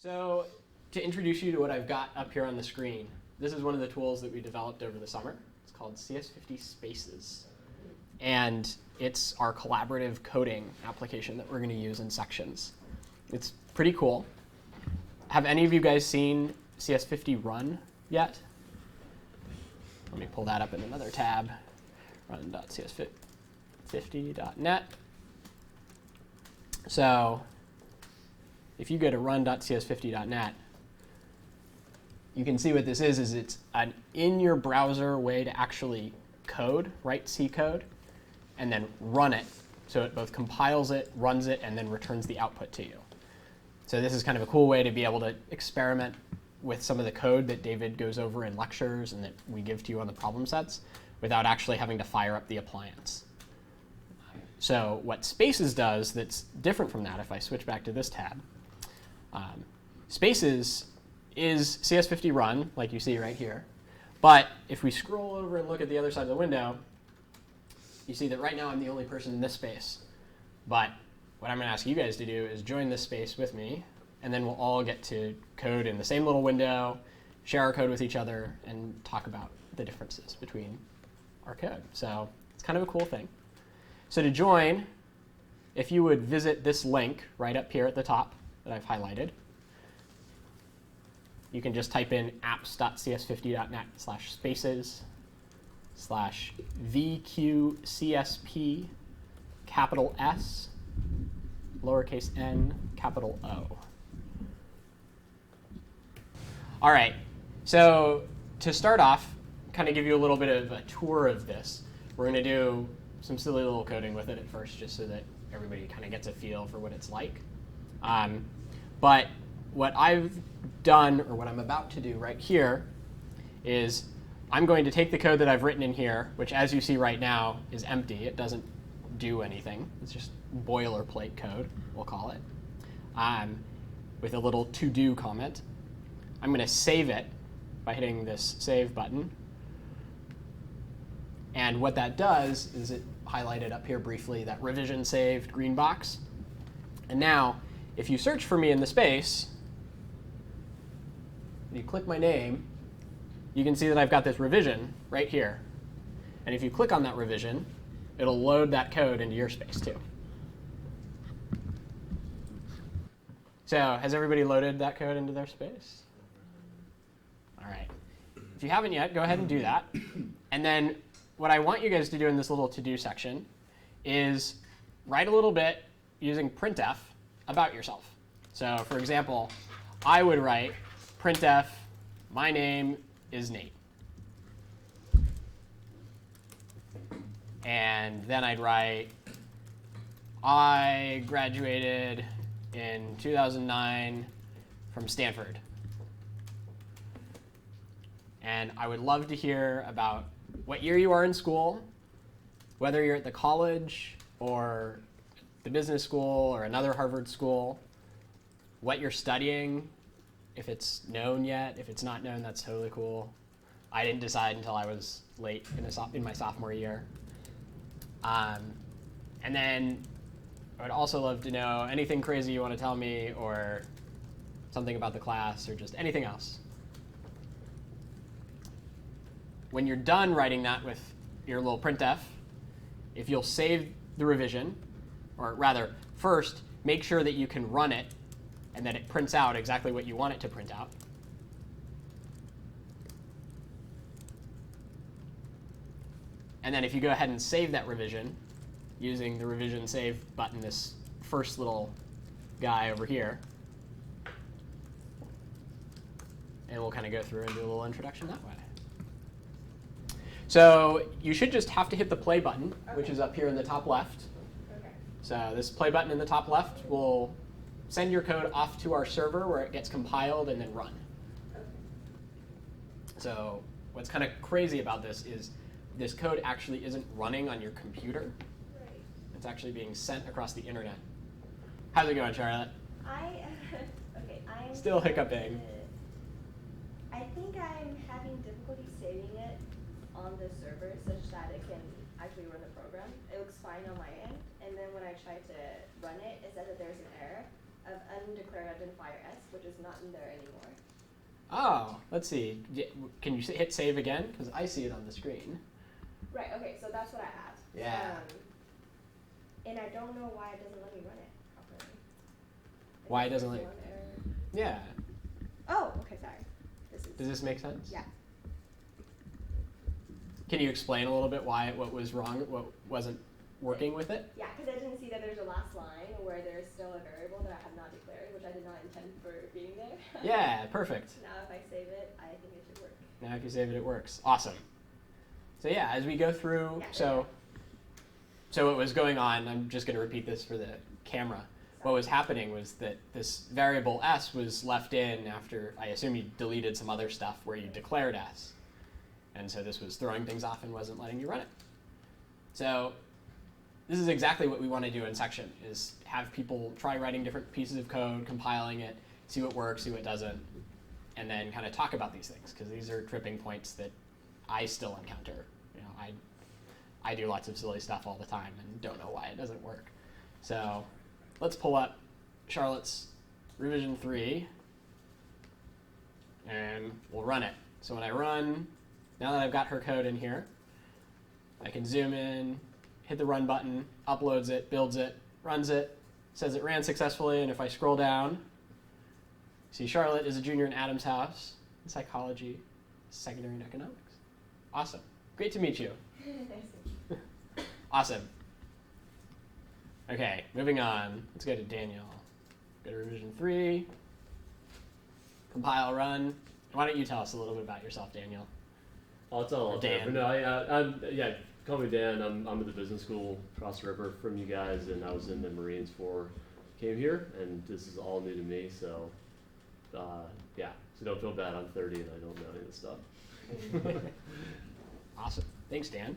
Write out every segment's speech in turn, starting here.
So to introduce you to what I've got up here on the screen, this is one of the tools that we developed over the summer. It's called CS50 Spaces. And it's our collaborative coding application that we're going to use in sections. It's pretty cool. Have any of you guys seen CS50 run yet? Let me pull that up in another tab, run.cs50.net. So if you go to run.cs50.net, you can see what this is it's an in-your-browser way to actually code, write C code, and then run it. So it both compiles it, runs it, and then returns the output to you. So this is kind of a cool way to be able to experiment with some of the code that David goes over in lectures and that we give to you on the problem sets without actually having to fire up the appliance. So what Spaces does that's different from that, if I switch back to this tab, Spaces is CS50 run, like you see right here. But if we scroll over and look at the other side of the window, you see that right now I'm the only person in this space. But what I'm going to ask you guys to do is join this space with me, and then we'll all get to code in the same little window, share our code with each other, and talk about the differences between our code. So it's kind of a cool thing. So to join, if you would visit this link right up here at the top that I've highlighted, you can just type in apps.cs50.net/spaces/VQCSP capital S lowercase n capital O. All right, so to start off, kind of give you a little bit of a tour of this. We're going to do some silly little coding with it at first, just so that everybody kind of gets a feel for what it's like. But what I've done, or what I'm about to do right here, is I'm going to take the code that I've written in here, which as you see right now is empty. It doesn't do anything. It's just boilerplate code, we'll call it, with a little to-do comment. I'm going to save it by hitting this save button. And what that does is it highlighted up here briefly that revision saved green box. And now, if you search for me in the space, you click my name, you can see that I've got this revision right here. And if you click on that revision, it'll load that code into your space too. So has everybody loaded that code into their space? All right. If you haven't yet, go ahead and do that. And then what I want you guys to do in this little to-do section is write a little bit using printf about yourself. So for example, I would write printf, my name is Nate. And then I'd write, I graduated in 2009 from Stanford. And I would love to hear about what year you are in school, whether you're at the college or the business school or another Harvard school, what you're studying, if it's known yet. If it's not known, that's totally cool. I didn't decide until I was late in my sophomore year. And then I would also love to know anything crazy you want to tell me, or something about the class, or just anything else. When you're done writing that with your little printf, if you'll save the revision, or rather, first, make sure that you can run it and that it prints out exactly what you want it to print out. And then if you go ahead and save that revision using the revision save button, this first little guy over here, and we'll kind of go through and do a little introduction that way. So you should just have to hit the play button, which is up here in the top left. Okay. So this play button in the top left will send your code off to our server where it gets compiled and then run. Okay. So what's kind of crazy about this is this code actually isn't running on your computer. Right. It's actually being sent across the internet. How's it going, Charlotte? Okay, I'm Still hiccuping. I think I'm having difficulty saving it on the server such that it can actually run the program. It looks fine on my end, and then when I try to run it, it says that there's an error of undeclared identifier s, which is not in there anymore. Oh, let's see. Can you hit save again? Because I see it on the screen. Right, okay, so that's what I have. Yeah. And I don't know why it doesn't let me run it properly. Why it doesn't let you? One error. Yeah. Oh, okay, sorry. Does this make sense? Yeah. Can you explain a little bit what was wrong, what wasn't working with it? Yeah, because I didn't see that there's a last line where there's still a variable that I have not declared, which I did not intend for being there. Yeah, perfect. Now if I save it, I think it should work. Now if you save it, it works. Awesome. So yeah, as we go through, Yeah, so what was going on, I'm just going to repeat this for the camera. What was happening was that this variable s was left in after, I assume you deleted some other stuff where you declared s. And so this was throwing things off and wasn't letting you run it. So this is exactly what we want to do in section, is have people try writing different pieces of code, compiling it, see what works, see what doesn't, and then kind of talk about these things, because these are tripping points that I still encounter. You know, I do lots of silly stuff all the time and don't know why it doesn't work. So let's pull up Charlotte's revision 3, and we'll run it. So when I run, now that I've got her code in here, I can zoom in, hit the run button, uploads it, builds it, runs it, says it ran successfully, and if I scroll down, see Charlotte is a junior in Adams House in psychology, secondary and economics. Awesome. Great to meet you. Awesome. Okay, moving on. Let's go to Danielle. Go to revision 3. Compile, run. Why don't you tell us a little bit about yourself, Danielle? I'll tell Or Dan. no, yeah, call me Dan. I'm at the business school across the river from you guys, and I was in the Marines before I came here, and this is all new to me, so yeah, so don't feel bad. I'm 30 and I don't know any of this stuff. Awesome. Thanks, Dan.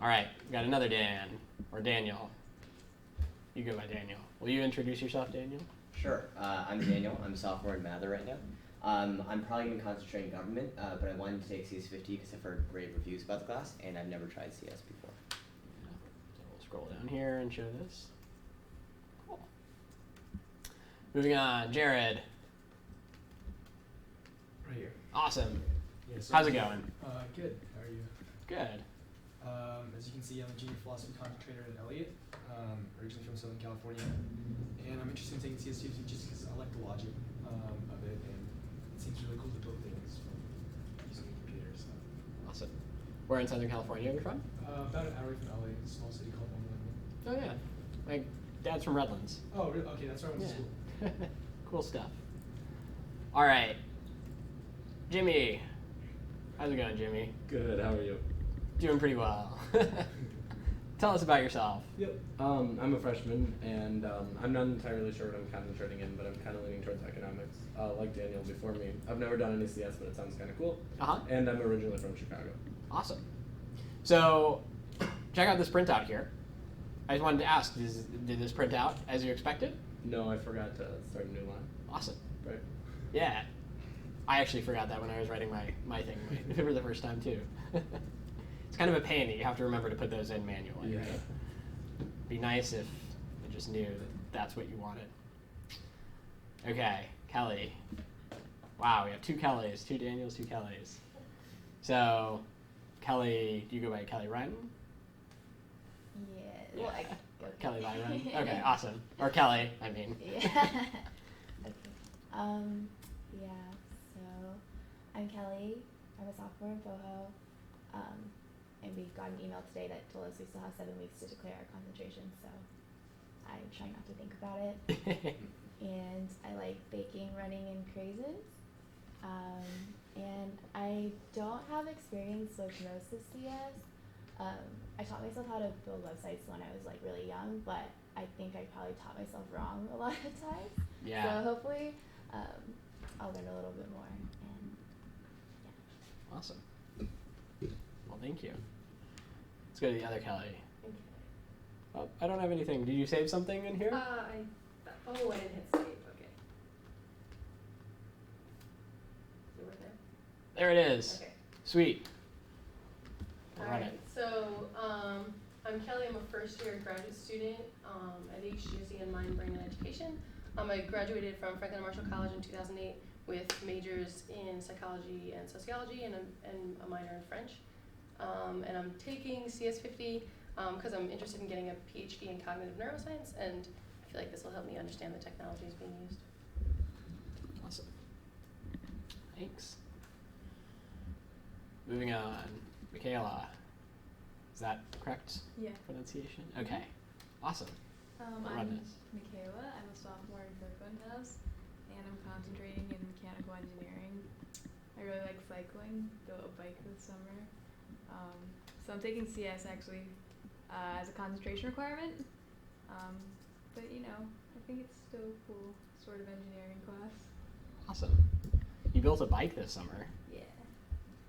All right, we got another Dan, or Danielle. You go by Danielle. Will you introduce yourself, Danielle? Sure. I'm Daniel. I'm a sophomore in Mather right now. I'm probably going to concentrate in government, but I wanted to take CS50 because I've heard great reviews about the class, and I've never tried CS before. Yeah. So we'll scroll down here and show this. Cool. Moving on, Jared. Right here. Awesome. Yeah, so How's it going? Good. How are you? Good. As you can see, I'm a junior philosophy concentrator at Elliott, originally from Southern California, and I'm interested in taking CS50 just because I like the logic of it, and it seems really cool to build things from using a computer. So. Awesome. Where in Southern California are you from? About an hour from LA, a small city called Omaha. Oh yeah. My dad's from Redlands. Oh, really? Okay, that's where I went to school. Cool stuff. All right. Jimmy. How's it going, Jimmy? Good. How are you? Doing pretty well. Tell us about yourself. Yep. I'm a freshman, and I'm not entirely sure what I'm concentrating in, but I'm kind of leaning towards economics. Like Daniel before me, I've never done any CS, but it sounds kind of cool. Uh-huh. And I'm originally from Chicago. Awesome. So, check out this printout here. I just wanted to ask, did this print out as you expected? No, I forgot to start a new line. Awesome. Right. Yeah. I actually forgot that when I was writing my thing for the first time, too. It's kind of a pain that you have to remember to put those in manually. Yeah. Right? It'd be nice if you just knew that that's what you wanted. Okay, Kelly. Wow, we have 2 Kellys, 2 Daniels, 2 Kellys. So, Kelly, do you go by Kelly Ryan? Yeah. Well, I go Kelly Byron. Okay, awesome. Or Kelly, I mean. Yeah. Okay. Yeah. So, I'm Kelly. I'm a sophomore in FOHO. And we got an email today that told us we still have 7 weeks to declare our concentration. So, I try not to think about it. And I like baking, running, and crazes. And I don't have experience with most of CS. I taught myself how to build websites when I was like really young, but I think I probably taught myself wrong a lot of times. Yeah. So hopefully, I'll learn a little bit more. And yeah. Awesome. Well, thank you. Let's go to the other Kelly. Oh, I don't have anything. Did you save something in here? I didn't hit save. Okay. So we're there. There it is. Okay. Sweet. All Run right. it. So I'm Kelly. I'm a first-year graduate student at HGC in Mind, Brain, and Education. I graduated from Franklin Marshall College in 2008 with majors in psychology and sociology and a minor in French. And I'm taking CS50 because I'm interested in getting a PhD in cognitive neuroscience, and I feel like this will help me understand the technologies being used. Awesome. Thanks. Moving on, Michaela. Is that correct Yeah. pronunciation? Okay. Awesome. Run I'm this. Michaela. I'm a sophomore in Kirkland House, and I'm concentrating in mechanical engineering. I really like cycling. Built a bike this summer. So I'm taking CS actually as a concentration requirement. But you know, I think it's still a cool sort of engineering class. Awesome. You built a bike this summer. Yeah.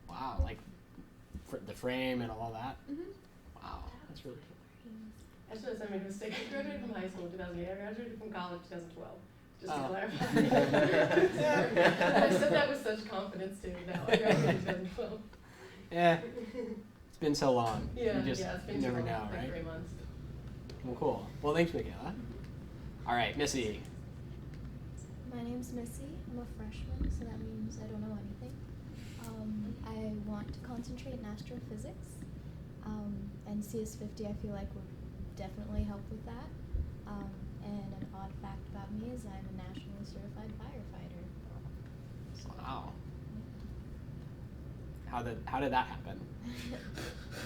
Wow, like the frame and all that. Mhm. Wow, that's really cool. I should have said I made a mistake. I graduated from high school in 2008. I graduated from college in 2012. Just to Oh. clarify. I said that with such confidence too. No, I graduated in 2012. Yeah, it's been so long. Yeah, you just it's been you too never long, know, like right? 3 months. Well, cool. Well, thanks, Michaela. All right, Missy. My name's Missy. I'm a freshman, so that means I don't know anything. I want to concentrate in astrophysics, and CS50 I feel like would definitely help with that. And an odd fact about me is I'm a nationally certified firefighter. So, Wow. How did that happen?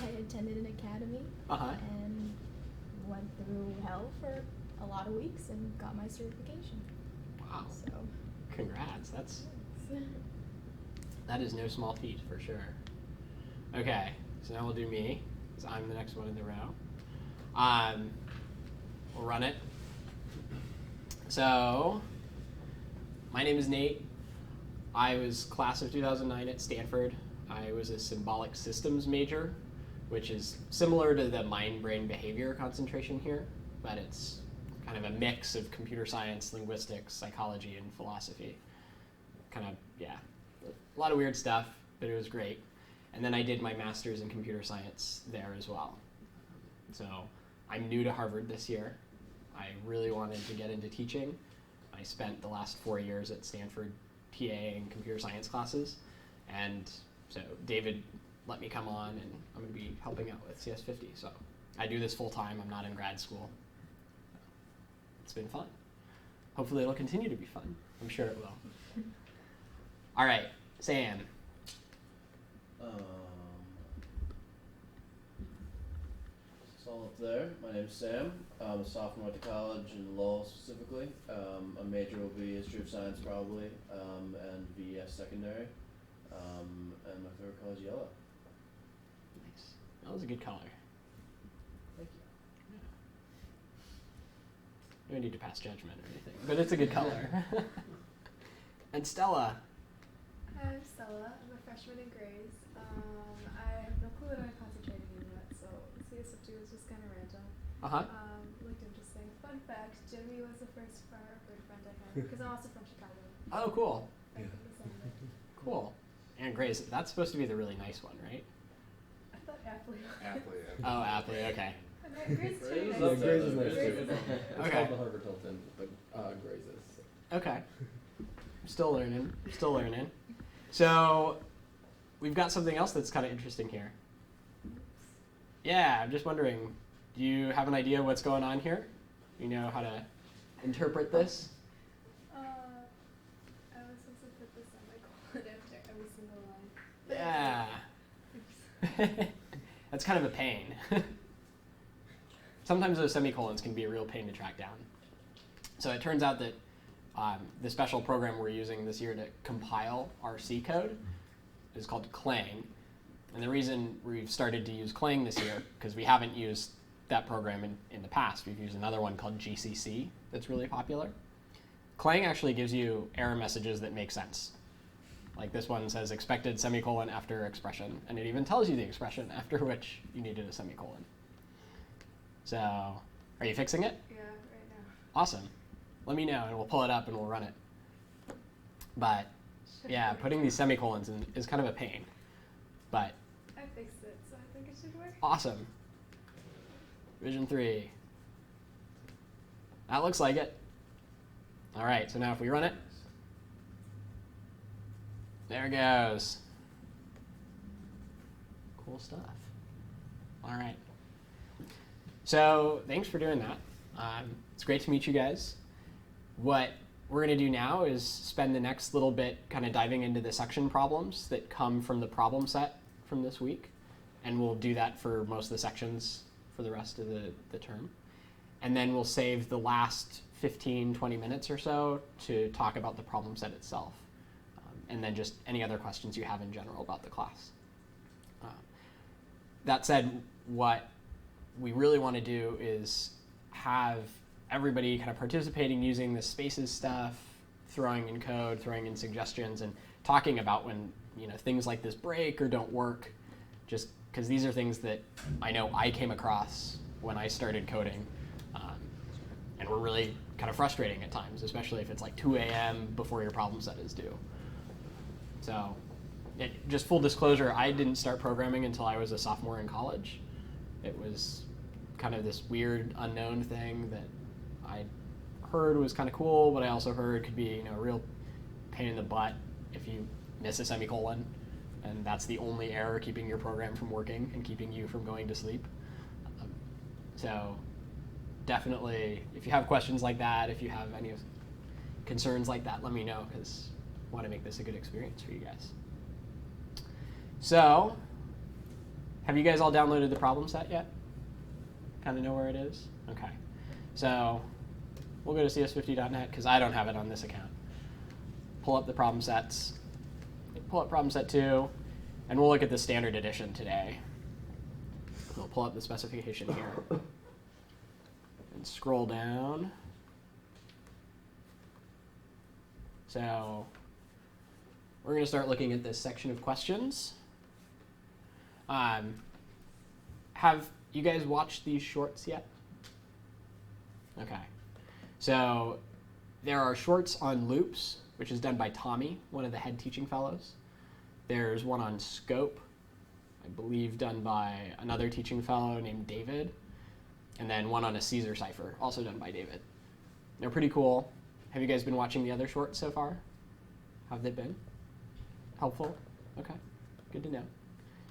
I attended an academy Uh-huh. and went through hell for a lot of weeks and got my certification. Wow. So, Congrats. thanks. That is no small feat for sure. Okay, so now we'll do me, because I'm the next one in the row. We'll run it. So, my name is Nate. I was class of 2009 at Stanford. I was a symbolic systems major, which is similar to the mind-brain behavior concentration here, but it's kind of a mix of computer science, linguistics, psychology, and philosophy. Kind of, yeah, a lot of weird stuff, but it was great. And then I did my master's in computer science there as well. So I'm new to Harvard this year. I really wanted to get into teaching. I spent the last 4 years at Stanford TAing computer science classes. And so David let me come on, and I'm going to be helping out with CS50. So I do this full time. I'm not in grad school. It's been fun. Hopefully it'll continue to be fun. I'm sure it will. All right, Sam. It's all up there. My name's Sam. I'm a sophomore at the college in Lowell specifically. A major will be history of science probably, and VES secondary. And my favorite color is yellow. Nice. That was a good color. Thank you. You don't need to pass judgment or anything, but it's a good color. And Stella. Hi, I'm Stella. I'm a freshman in Grays. I have no clue what I'm concentrating in yet, so CS50 was just kind of random. Uh-huh. Looked interesting. Fun fact, Jimmy was the first firefighter friend I had, because I'm also from Chicago. Oh, cool. Back in December. Cool. And Grace, that's supposed to be the really nice one, right? I thought Apley. Oh, Apley, okay. Grace is really Grays nice. is Grays is nice Grays too. is nice. It's Okay. called the Harvard Hilton, but Grays is. Okay. Still learning. So, we've got something else that's kind of interesting here. Yeah, I'm just wondering, do you have an idea what's going on here? You know how to interpret this? I was supposed to put this on my colon after every single line. But Yeah. Oops. That's kind of a pain. Sometimes those semicolons can be a real pain to track down. So it turns out that the special program we're using this year to compile our C code is called Clang. And the reason we've started to use Clang this year, because we haven't used that program in the past. We've used another one called GCC that's really popular. Clang actually gives you error messages that make sense. Like this one says expected semicolon after expression, and it even tells you the expression after which you needed a semicolon. So, are you fixing it? Yeah, right now. Awesome. Let me know, and we'll pull it up and we'll run it. But yeah, putting these semicolons in is kind of a pain. But I fixed it, so I think it should work. awesome. Vision 3. That looks like it. All right, so now if we run it, there it goes. Cool stuff. All right. So thanks for doing that. It's great to meet you guys. What we're going to do now is spend the next little bit kind of diving into the section problems that come from the problem set from this week. And we'll do that for most of the sections for the rest of the term. And then we'll save the last 15, 20 minutes or so to talk about the problem set itself. And then just any other questions you have in general about the class. That said, what we really want to do is have everybody kind of participating using the spaces stuff, throwing in code, throwing in suggestions, and talking about when things like this break or don't work, just because these are things that I know I came across when I started coding, and were really kind of frustrating at times, especially if it's like 2 a.m. before your problem set is due. So just full disclosure, I didn't start programming until I was a sophomore in college. It was kind of this weird unknown thing that I heard was kind of cool, but I also heard could be a real pain in the butt if you miss a semicolon, and that's the only error keeping your program from working and keeping you from going to sleep. So definitely, if you have questions like that, if you have any concerns like that, let me know, because I want to make this a good experience for you guys. So, have you guys all downloaded the problem set yet? Kind of know where it is? Okay. So, we'll go to cs50.net, because I don't have it on this account. Pull up the problem sets. Pull up problem set 2, and we'll look at the standard edition today. We'll pull up the specification here. And scroll down. So, we're going to start looking at this section of questions. Have you guys watched these shorts yet? Okay. So there are shorts on loops, which is done by Tommy, one of the head teaching fellows. There's one on scope, I believe done by another teaching fellow named David. And then one on a Caesar cipher, also done by David. They're pretty cool. Have you guys been watching the other shorts so far? How have they been? Helpful? Okay, good to know.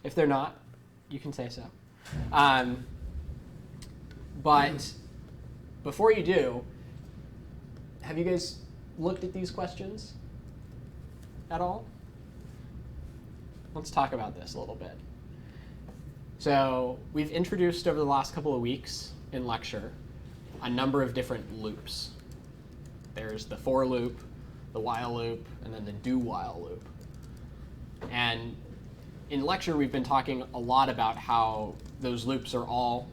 If they're not, you can say so. But before you do, have you guys looked at these questions at all? Let's talk about this a little bit. So we've introduced over the last couple of weeks in lecture a number of different loops. There's the for loop, the while loop, and then the do while loop. And in lecture, we've been talking a lot about how those loops are all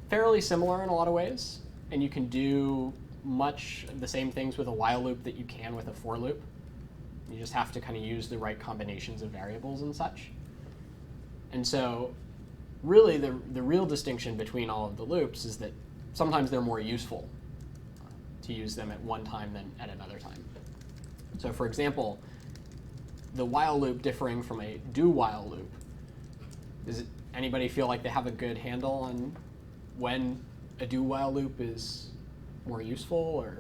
fairly similar in a lot of ways, and you can do much of the same things with a while loop that you can with a for loop. You just have to kind of use the right combinations of variables and such. And so really the real distinction between all of the loops is that sometimes they're more useful to use them at one time than at another time. So for example, the while loop differing from a do while loop. Does anybody feel like they have a good handle on when a do while loop is more useful, or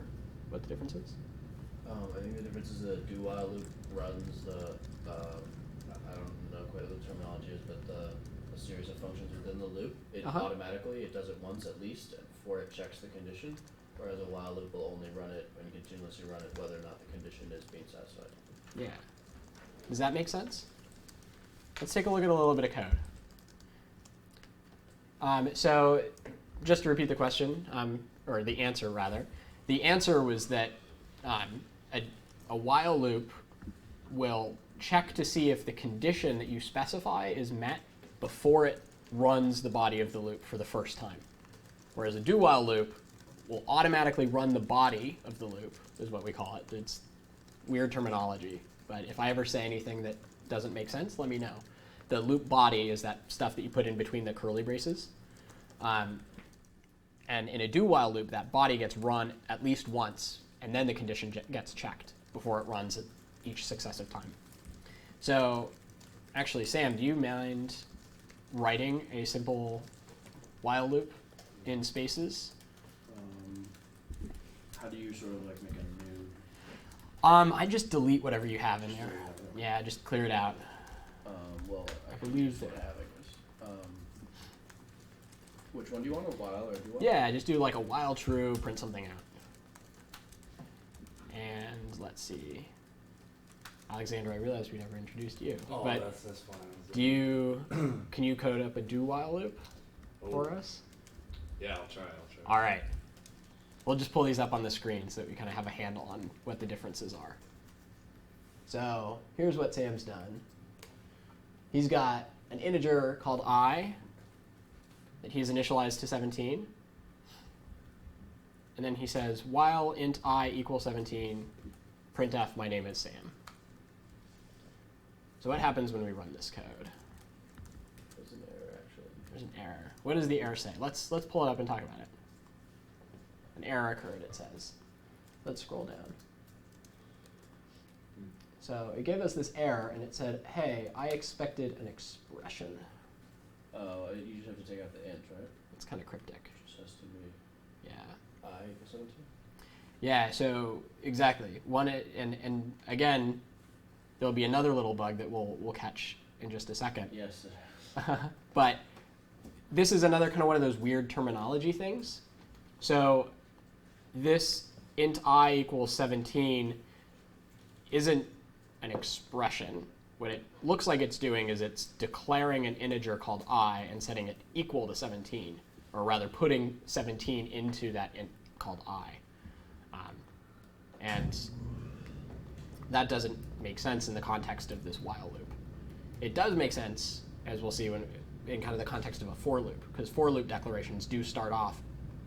what the difference is? I think the difference is the do while loop runs the, I don't know quite what the terminology is, but a series of functions within the loop. It automatically, it does it once at least before it checks the condition, whereas a while loop will only run it and continuously run it whether or not the condition is being satisfied. Yeah. Does that make sense? Let's take a look at a little bit of code. So just to repeat the question, or the answer rather, the answer was that a while loop will check to see if the condition that you specify is met before it runs the body of the loop for the first time. Whereas a do while loop will automatically run the body of the loop, is what we call it. It's weird terminology, but if I ever say anything that doesn't make sense, let me know. The loop body is that stuff that you put in between the curly braces. And in a do while loop, that body gets run at least once, and then the condition gets checked before it runs at each successive time. So actually, Sam, do you mind writing a simple while loop in spaces? how do you sort of like make a new? I just delete whatever you have in Just there. delete everything. Yeah, just clear it out. Well, I can believe use what that- I have, I guess. Which one do you want? A while or do you want? Yeah, just do like a while true, print something out. And let's see. Alexander, I realized we never introduced you. Oh, but that's fine. can you code up a do while loop for us? Yeah, I'll try. All right. We'll just pull these up on the screen so that we kind of have a handle on what the differences are. So here's what Sam's done. He's got an integer called I that he's initialized to 17. And then he says, while int I equals 17, printf my name is Sam. So what happens when we run this code? There's an error actually. There's an error. What does the error say? Let's pull it up and talk about it. An error occurred, it says. Let's scroll down. So it gave us this error, and it said, hey, I expected an expression. Oh, you just have to take out the int, right? It's kind of cryptic. Just has to be Yeah. I equals 17. Yeah, so exactly. And again, there'll be another little bug that we'll catch in just a second. Yes. But this is another kind of one of those weird terminology things. So this int I equals 17 isn't an expression. What it looks like it's doing is it's declaring an integer called I and setting it equal to 17, or rather putting 17 into that int called I. And that doesn't make sense in the context of this while loop. It does make sense, as we'll see in kind of the context of a for loop, because for loop declarations do start off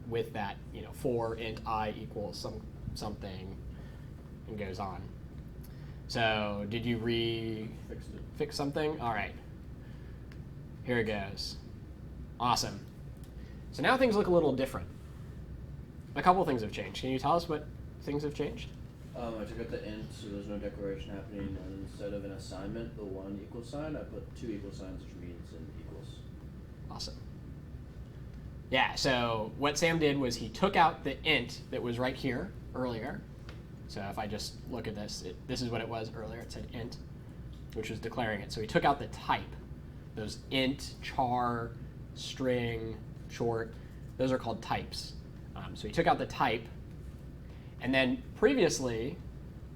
with that, for int I equals something, and goes on. So did you fix something? All right. Here it goes. Awesome. So now things look a little different. A couple things have changed. Can you tell us what things have changed? I took out the int, so there's no declaration happening, and instead of an assignment, the one equal sign, I put two equal signs, which means an equals. Awesome. Yeah, so what Sam did was he took out the int that was right here earlier. So if I just look at this, this is what it was earlier. It said int, which was declaring it. So he took out the type. Those int, char, string, short, those are called types. So he took out the type. And then previously,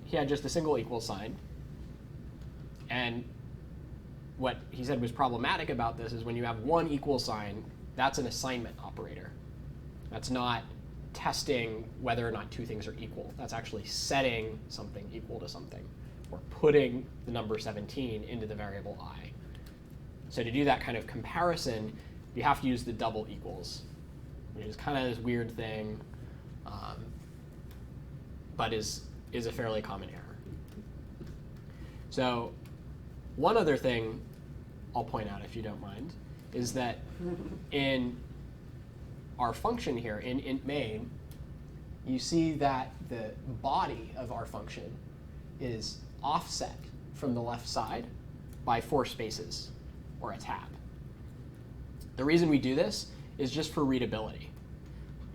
he had just a single equal sign. And what he said was problematic about this is when you have one equal sign, that's an assignment operator. That's not testing whether or not two things are equal. That's actually setting something equal to something, or putting the number 17 into the variable I. So to do that kind of comparison, you have to use the double equals, which is kind of this weird thing, but is a fairly common error. So one other thing I'll point out, if you don't mind, is that in our function here, in int main, you see that the body of our function is offset from the left side by 4 spaces, or a tab. The reason we do this is just for readability.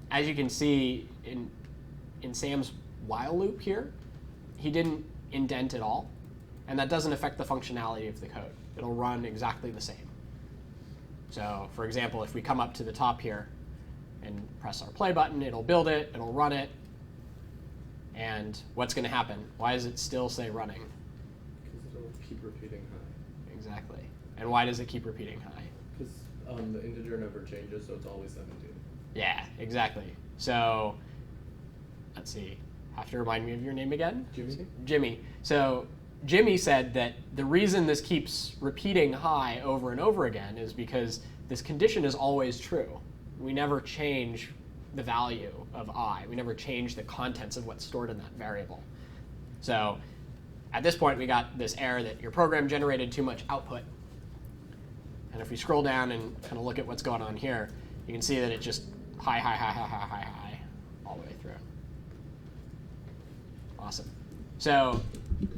As you can see in Sam's while loop here, he didn't indent at all, and that doesn't affect the functionality of the code. It'll run exactly the same. So for example, if we come up to the top here and press our play button, it'll build it, it'll run it, and what's going to happen? Why does it still say running? Because it'll keep repeating high. Exactly. And why does it keep repeating high? Because the integer never changes, so it's always 17. Yeah, exactly. So let's see. Have to remind me of your name again? Jimmy? Jimmy. So Jimmy said that the reason this keeps repeating high over and over again is because this condition is always true. We never change the value of I. We never change the contents of what's stored in that variable. So at this point, we got this error that your program generated too much output. And if we scroll down and kind of look at what's going on here, you can see that it just high, high, high, high, high, high, high, all the way through. Awesome. So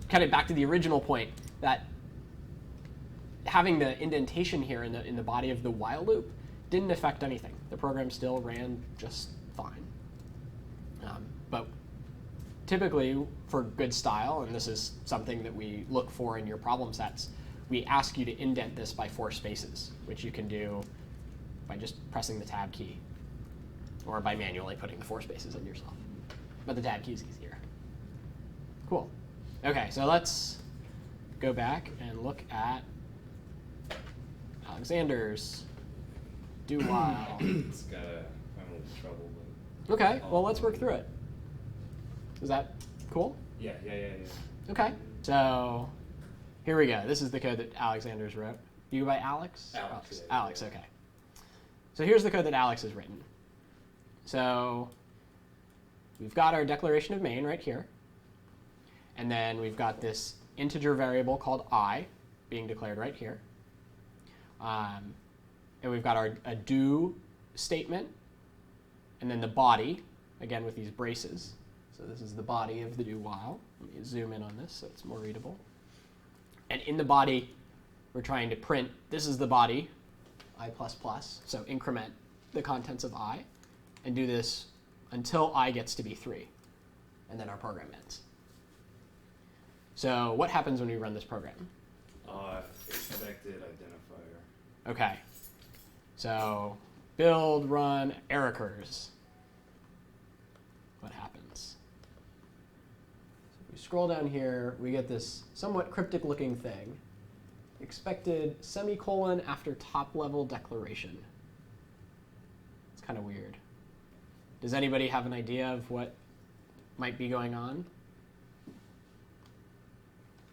kind of back to the original point, that having the indentation here in the body of the while loop didn't affect anything. The program still ran just fine. but typically for good style, and this is something that we look for in your problem sets, we ask you to indent this by 4 spaces, which you can do by just pressing the tab key or by manually putting the 4 spaces in yourself. But the tab key is easier. Cool. Okay, so let's go back and look at Alexander's do while. It's got I'm a little trouble. But Okay, well, let's work through it. Is that cool? yeah. Okay, so here we go. This is the code that Alexander's wrote. You go by Alex? Alex, yeah, Alex, yeah. okay. So here's the code that Alex has written. So we've got our declaration of main right here. And then we've got this integer variable called I being declared right here. And we've got a do statement. And then the body, again with these braces. So this is the body of the do while. Let me zoom in on this so it's more readable. And in the body, we're trying to print, this is the body, I++, so increment the contents of I, and do this until I gets to be 3. And then our program ends. So what happens when we run this program? Expected identifier. Okay. So build, run, error occurs. What happens? So if we scroll down here, we get this somewhat cryptic looking thing. Expected semicolon after top level declaration. It's kind of weird. Does anybody have an idea of what might be going on?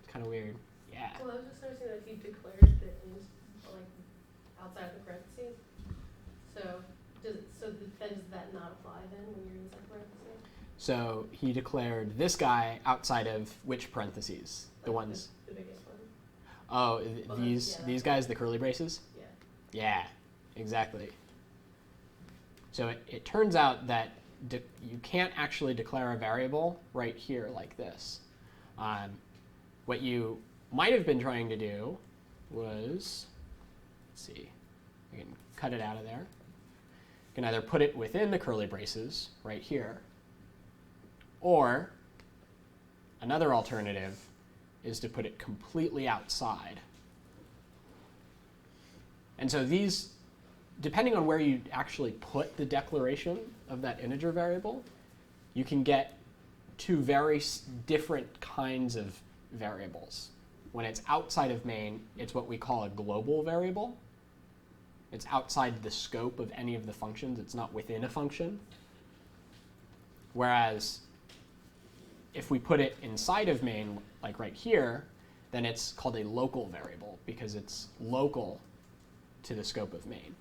It's kind of weird. Yeah. Well, I was just noticing that he declared the int like outside of the parentheses. So then does that not apply then when you're inside parentheses? So he declared this guy outside of which parentheses? The Like ones. The biggest one. Oh, Well, these yeah, these guys, the curly braces? Yeah. Yeah, exactly. So it turns out that you can't actually declare a variable right here like this. What you might have been trying to do was, let's see, I can cut it out of there. You can either put it within the curly braces right here, or another alternative is to put it completely outside. And so these, depending on where you actually put the declaration of that integer variable, you can get 2 very different kinds of variables. When it's outside of main, it's what we call a global variable. It's outside the scope of any of the functions. It's not within a function. Whereas if we put it inside of main, like right here, then it's called a local variable because it's local to the scope of main.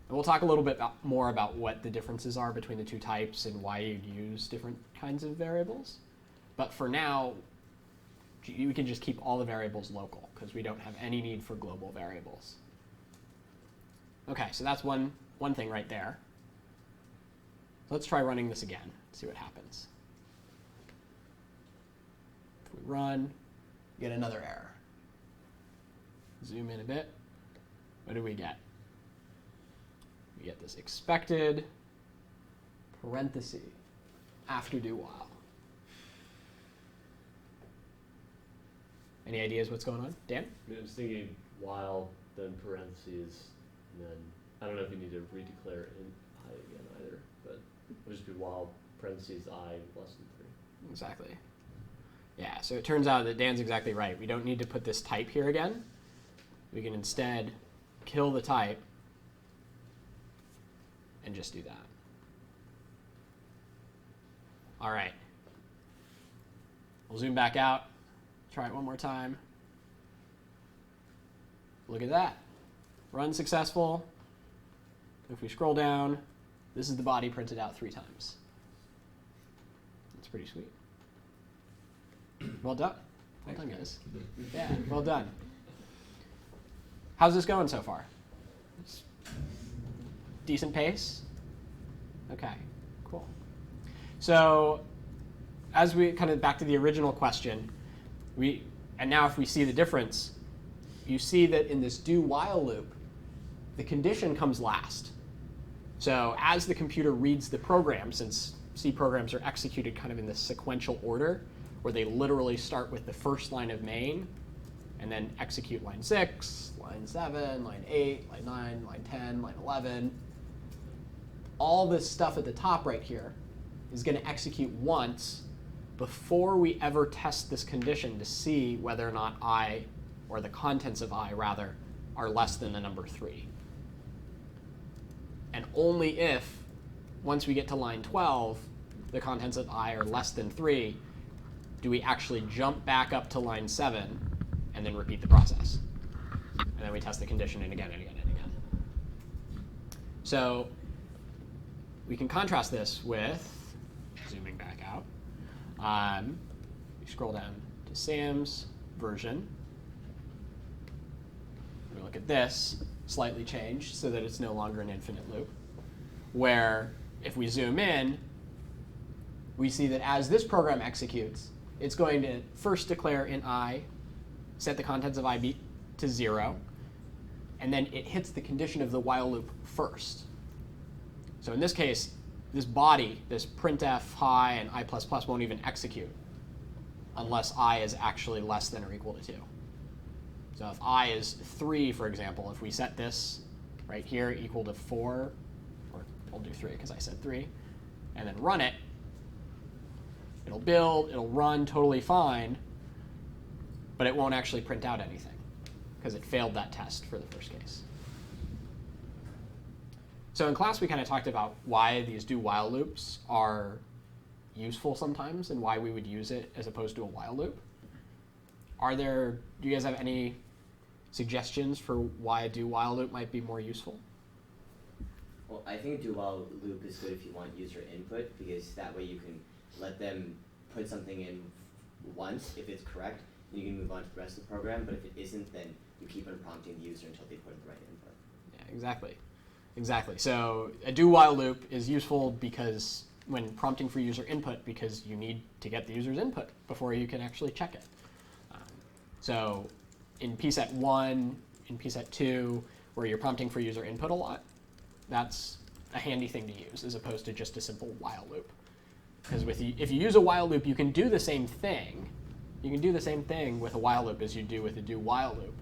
And we'll talk a little bit more about what the differences are between the 2 types and why you'd use different kinds of variables. But for now, we can just keep all the variables local because we don't have any need for global variables. Okay, so that's one thing right there. Let's try running this again, see what happens. If we run, get another error. Zoom in a bit. What do we get? We get this expected parenthesis after do while. Any ideas what's going on? Dan? I was thinking while, then parentheses, and then I don't know if you need to redeclare in I again either, but it'll just be while parentheses I less than 3. Exactly. Yeah, so it turns out that Dan's exactly right. We don't need to put this type here again. We can instead kill the type and just do that. All right. We'll zoom back out. Try it one more time. Look at that. Run successful. If we scroll down, this is the body printed out 3 times. That's pretty sweet. Well done. Well done, guys. Yeah, well done. How's this going so far? Decent pace? Okay, cool. So as we kind of back to the original question, and now if we see the difference, you see that in this do while loop, the condition comes last. So as the computer reads the program, since C programs are executed kind of in this sequential order, where they literally start with the first line of main, and then execute line 6, line 7, line 8, line 9, line 10, line 11. All this stuff at the top right here is going to execute once before we ever test this condition to see whether or not I, or the contents of I rather, are less than the number 3. And only if, once we get to line 12, the contents of I are less than 3, do we actually jump back up to line 7 and then repeat the process. And then we test the condition and again and again and again. So we can contrast this with, zooming back out, we scroll down to Sam's version. We look at this, slightly changed so that it's no longer an infinite loop, where if we zoom in, we see that as this program executes, it's going to first declare in I, set the contents of I to 0, and then it hits the condition of the while loop first. So in this case, this body, this printf, hi, and I++ won't even execute unless I is actually less than or equal to 2. So if I is 3, for example, if we set this right here equal to 4, or we'll do 3 because I said 3, and then run it, it'll build, it'll run totally fine, but it won't actually print out anything because it failed that test for the first case. So in class, we kind of talked about why these do while loops are useful sometimes and why we would use it as opposed to a while loop. Do you guys have any suggestions for why a do while loop might be more useful? Well, I think a do while loop is good if you want user input, because that way you can let them put something in once if it's correct, and you can move on to the rest of the program. But if it isn't, then you keep on prompting the user until they put in the right input. Yeah, exactly. Exactly. So a do while loop is useful because when prompting for user input, because you need to get the user's input before you can actually check it. So in pset 1, in pset 2, where you're prompting for user input a lot, that's a handy thing to use as opposed to just a simple while loop. Because if you use a while loop, you can do the same thing. You can do the same thing with a while loop as you do with a do while loop.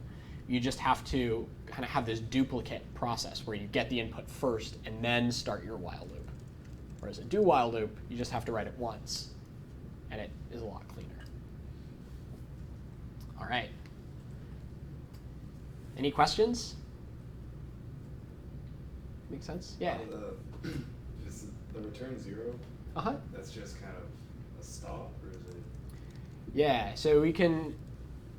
You just have to kind of have this duplicate process where you get the input first and then start your while loop. Whereas a do while loop, you just have to write it once, and it is a lot cleaner. All right. Any questions? Make sense? Yeah. Is the return 0? Uh-huh. That's just kind of a stop, or is it? Yeah, so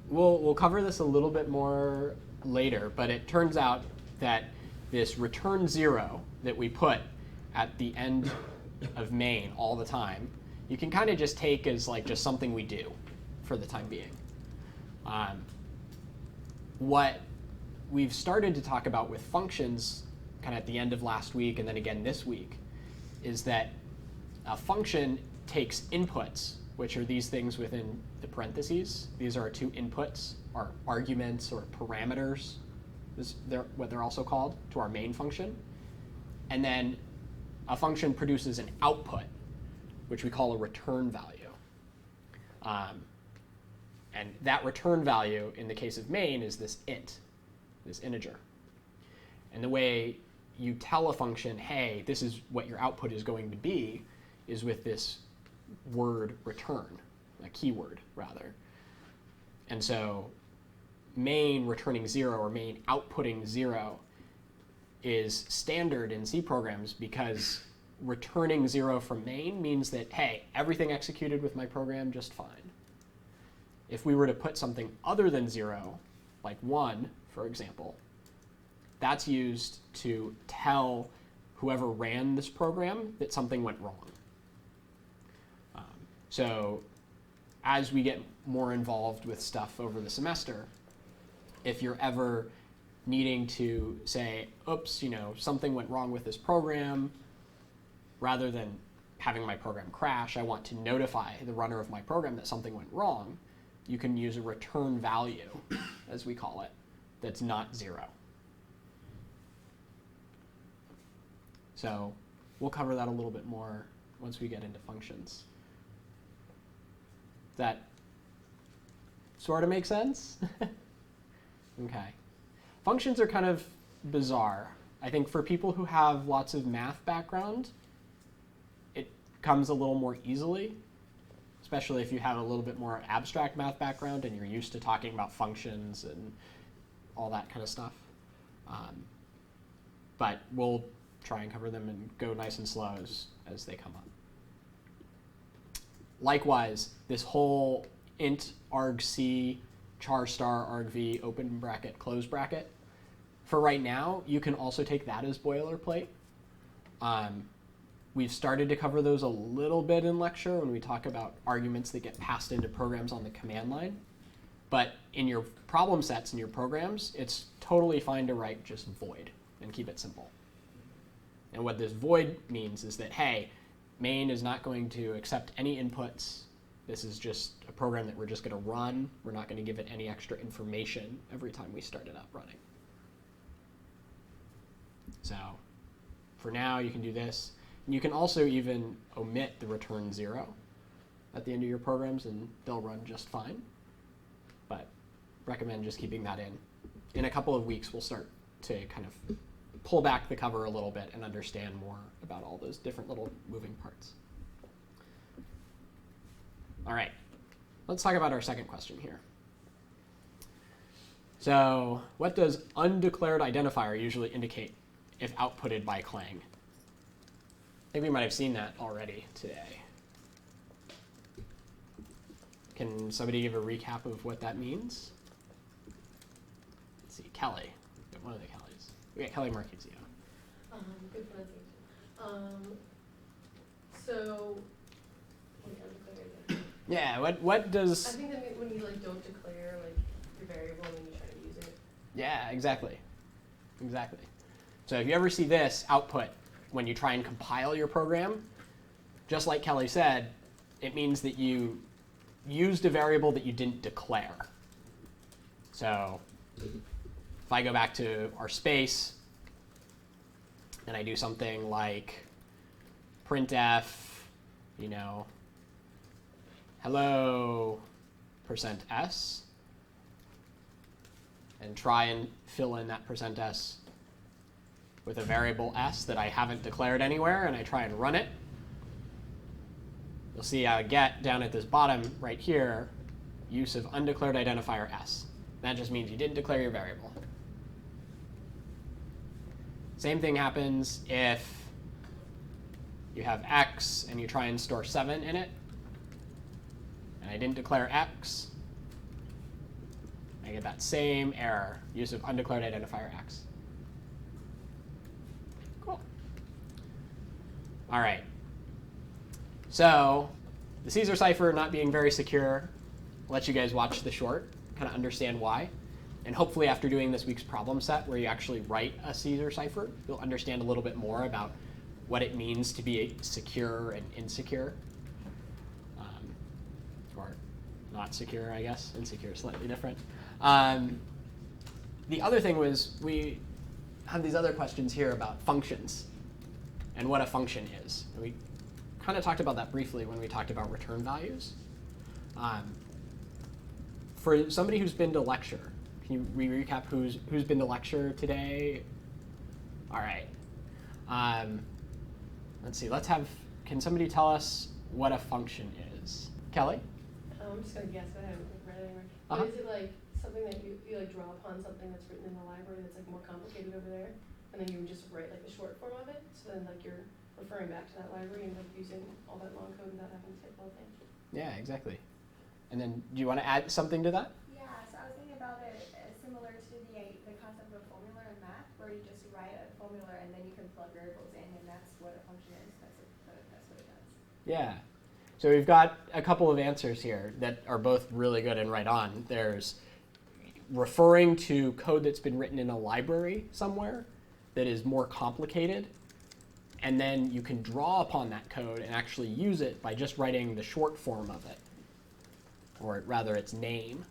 we'll cover this a little bit more later, but it turns out that this return 0 that we put at the end of main all the time, you can kind of just take as like just something we do for the time being. What we've started to talk about with functions kind of at the end of last week and then again this week is that a function takes inputs, which are these things within the parentheses. These are our two inputs, our arguments or parameters, what they're also called, to our main function. And then a function produces an output, which we call a return value. And that return value, in the case of main, is this int, this integer. And the way you tell a function, hey, this is what your output is going to be, is with this word return, a keyword, rather. And so main returning 0 or main outputting 0 is standard in C programs because returning 0 from main means that, hey, everything executed with my program just fine. If we were to put something other than 0, like 1, for example, that's used to tell whoever ran this program that something went wrong. So as we get more involved with stuff over the semester, if you're ever needing to say, oops, something went wrong with this program, rather than having my program crash, I want to notify the runner of my program that something went wrong, you can use a return value, as we call it, that's not 0. So we'll cover that a little bit more once we get into functions. Does that sort of make sense? Okay. Functions are kind of bizarre. I think for people who have lots of math background, it comes a little more easily, especially if you have a little bit more abstract math background and you're used to talking about functions and all that kind of stuff. But we'll try and cover them and go nice and slow as they come up. Likewise, this whole int argc char star argv open bracket close bracket, for right now, you can also take that as boilerplate. We've started to cover those a little bit in lecture when we talk about arguments that get passed into programs on the command line. But in your problem sets in your programs, it's totally fine to write just void and keep it simple. And what this void means is that, hey, main is not going to accept any inputs. This is just a program that we're just going to run. We're not going to give it any extra information every time we start it up running. So for now, you can do this. And you can also even omit the return 0 at the end of your programs, and they'll run just fine. But recommend just keeping that in. In a couple of weeks, we'll start to kind of pull back the cover a little bit and understand more about all those different little moving parts. All right, let's talk about our second question here. So what does undeclared identifier usually indicate if outputted by Clang? I think we might have seen that already today. Can somebody give a recap of what that means? Let's see, Kelly. We got one of the Kellys. We got Kelly Marchesio. Good pronunciation. So, yeah, what does... I think that when you don't declare your variable and then you try to use it. Yeah, exactly. Exactly. So if you ever see this output when you try and compile your program, just like Kelly said, it means that you used a variable that you didn't declare. So if I go back to our space and I do something like printf, hello %s, and try and fill in that %s with a variable s that I haven't declared anywhere, and I try and run it, you'll see I get down at this bottom right here, use of undeclared identifier s. That just means you didn't declare your variable. Same thing happens if you have x and you try and store 7 in it, and I didn't declare x. I get that same error, use of undeclared identifier x. Cool. All right. So the Caesar cipher not being very secure, I'll let you guys watch the short, kind of understand why. And hopefully after doing this week's problem set where you actually write a Caesar cipher, you'll understand a little bit more about what it means to be secure and insecure. Or not secure, I guess. Insecure is slightly different. The other thing was we had these other questions here about functions and what a function is. And we kind of talked about that briefly when we talked about return values. For somebody who's been to lecture, can you recap who's been to lecture today? All right. Let's see. Can somebody tell us what a function is? Kelly? I'm just going to guess. I haven't read it anywhere. Uh-huh. Is it something that you draw upon something that's written in the library that's more complicated over there, and then you just write the short form of it, so then you're referring back to that library and using all that long code without having to type the whole thing? Yeah, exactly. And then do you want to add something to that? Yeah, so I was thinking about it similar to the concept of a formula in math, where you just write a formula and then you can plug variables in, and that's what a function is. That's what it does. Yeah. So we've got a couple of answers here that are both really good and right on. There's referring to code that's been written in a library somewhere that is more complicated, and then you can draw upon that code and actually use it by just writing the short form of it, or rather its name.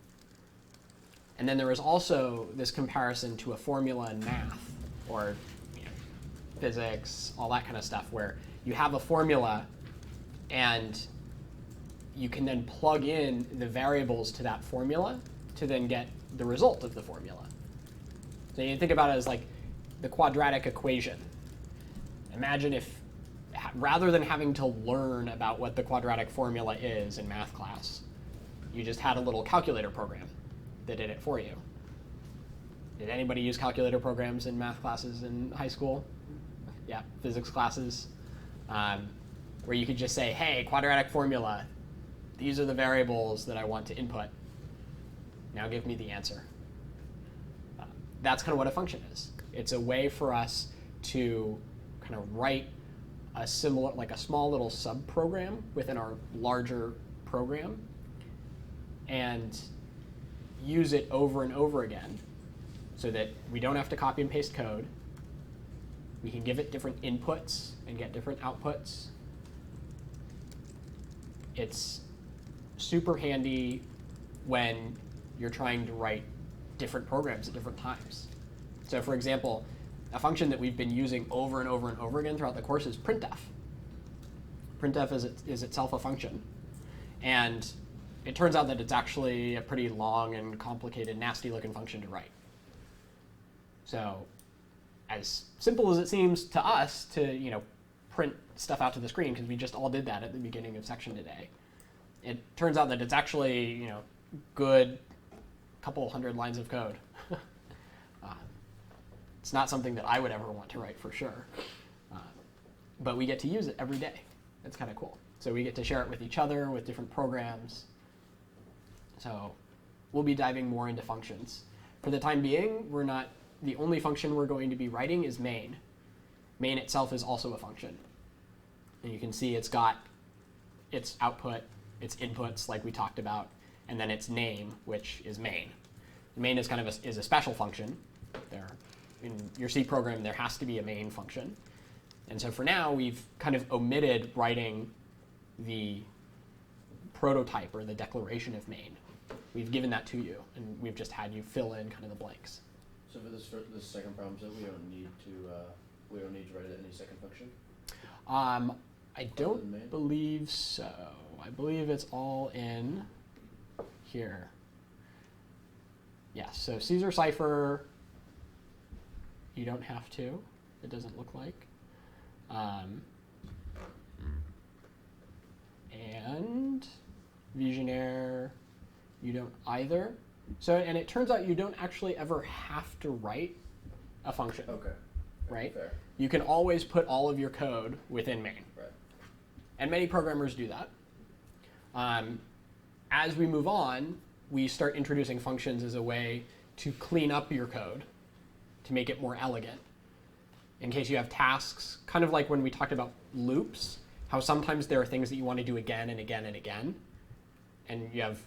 And then there is also this comparison to a formula in math or physics, all that kind of stuff, where you have a formula And you can then plug in the variables to that formula to then get the result of the formula. So you think about it as like the quadratic equation. Imagine if, rather than having to learn about what the quadratic formula is in math class, you just had a little calculator program that did it for you. Did anybody use calculator programs in math classes in high school? Yeah, physics classes, where you could just say, hey, quadratic formula, these are the variables that I want to input. Now give me the answer. That's kind of what a function is. It's a way for us to kind of write a similar, like a small little sub-program within our larger program and use it over and over again so that we don't have to copy and paste code. We can give it different inputs and get different outputs. It's super handy when you're trying to write different programs at different times. So for example, a function that we've been using over and over and over again throughout the course is printf. Printf is itself a function. And it turns out that it's actually a pretty long and complicated, nasty-looking function to write. So as simple as it seems to us to print stuff out to the screen, because we just all did that at the beginning of section today, it turns out that it's actually good couple hundred lines of code. It's not something that I would ever want to write for sure. But we get to use it every day. It's kind of cool. So we get to share it with each other, with different programs. So we'll be diving more into functions. For the time being, the only function we're going to be writing is main. Main itself is also a function. And you can see it's got its output, its inputs like we talked about, and then its name, which is main. Main is kind of is a special function. In your C program, there has to be a main function. And so for now, we've kind of omitted writing the prototype or the declaration of main. We've given that to you, and we've just had you fill in kind of the blanks. So for this second problem set, we don't need to write any second function? I don't believe so. I believe it's all in here. Yes, so Caesar cipher, you don't have to. It doesn't look like. And Visionaire, you don't either. So, and it turns out you don't actually ever have to write a function. Okay. Right? Fair. You can always put all of your code within main. Right. And many programmers do that. As we move on, we start introducing functions as a way to clean up your code, to make it more elegant. In case you have tasks, kind of like when we talked about loops, how sometimes there are things that you want to do again and again and again. And you have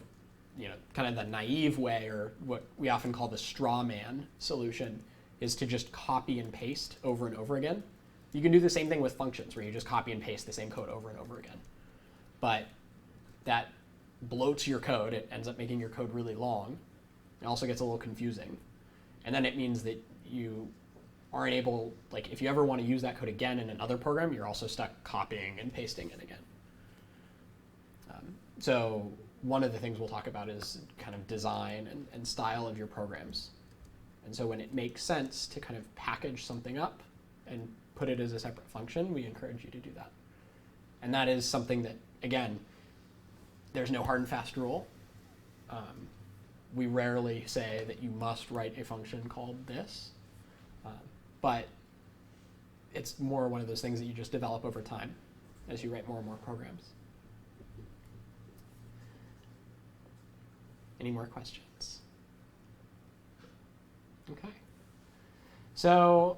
kind of the naive way, or what we often call the straw man solution, is to just copy and paste over and over again. You can do the same thing with functions, where you just copy and paste the same code over and over again. But that bloats your code. It ends up making your code really long. It also gets a little confusing. And then it means that you aren't able, like if you ever want to use that code again in another program, you're also stuck copying and pasting it again. So one of the things we'll talk about is kind of design and style of your programs. And so when it makes sense to kind of package something up and put it as a separate function, we encourage you to do that. And that is something that, again, there's no hard and fast rule. We rarely say that you must write a function called this, but it's more one of those things that you just develop over time as you write more and more programs. Any more questions? Okay. So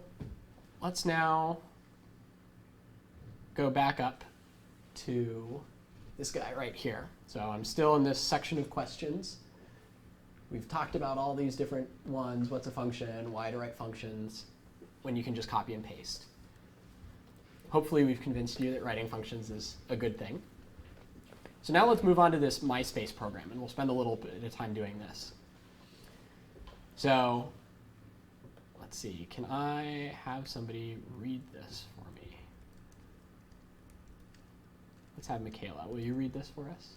let's now go back up to this guy right here. So I'm still in this section of questions. We've talked about all these different ones, what's a function, why to write functions, when you can just copy and paste. Hopefully we've convinced you that writing functions is a good thing. So now let's move on to this MySpace program, and we'll spend a little bit of time doing this. So let's see, can I have somebody read this for me? let's have Michaela. Will you read this for us?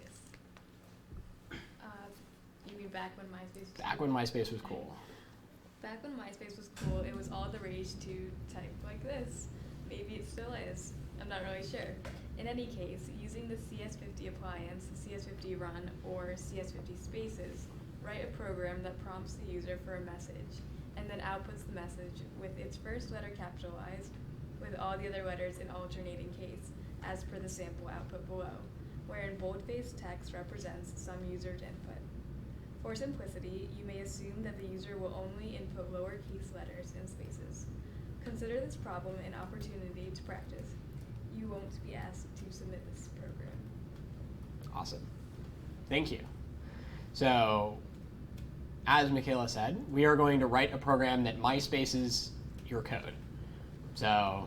Yes. You mean back when MySpace was Back cool? when MySpace was cool. Back when MySpace was cool, it was all the rage to type like this. Maybe it still is. I'm not really sure. In any case, using the CS50 appliance, CS50 run, or CS50 spaces, write a program that prompts the user for a message, and then outputs the message with its first letter capitalized, with all the other letters in alternating case, as per the sample output below, wherein boldface text represents some user's input. For simplicity, you may assume that the user will only input lowercase letters and spaces. Consider this problem an opportunity to practice. You won't be asked to submit this program. Awesome. Thank you. So, as Michaela said, we are going to write a program that MySpaces your code. So,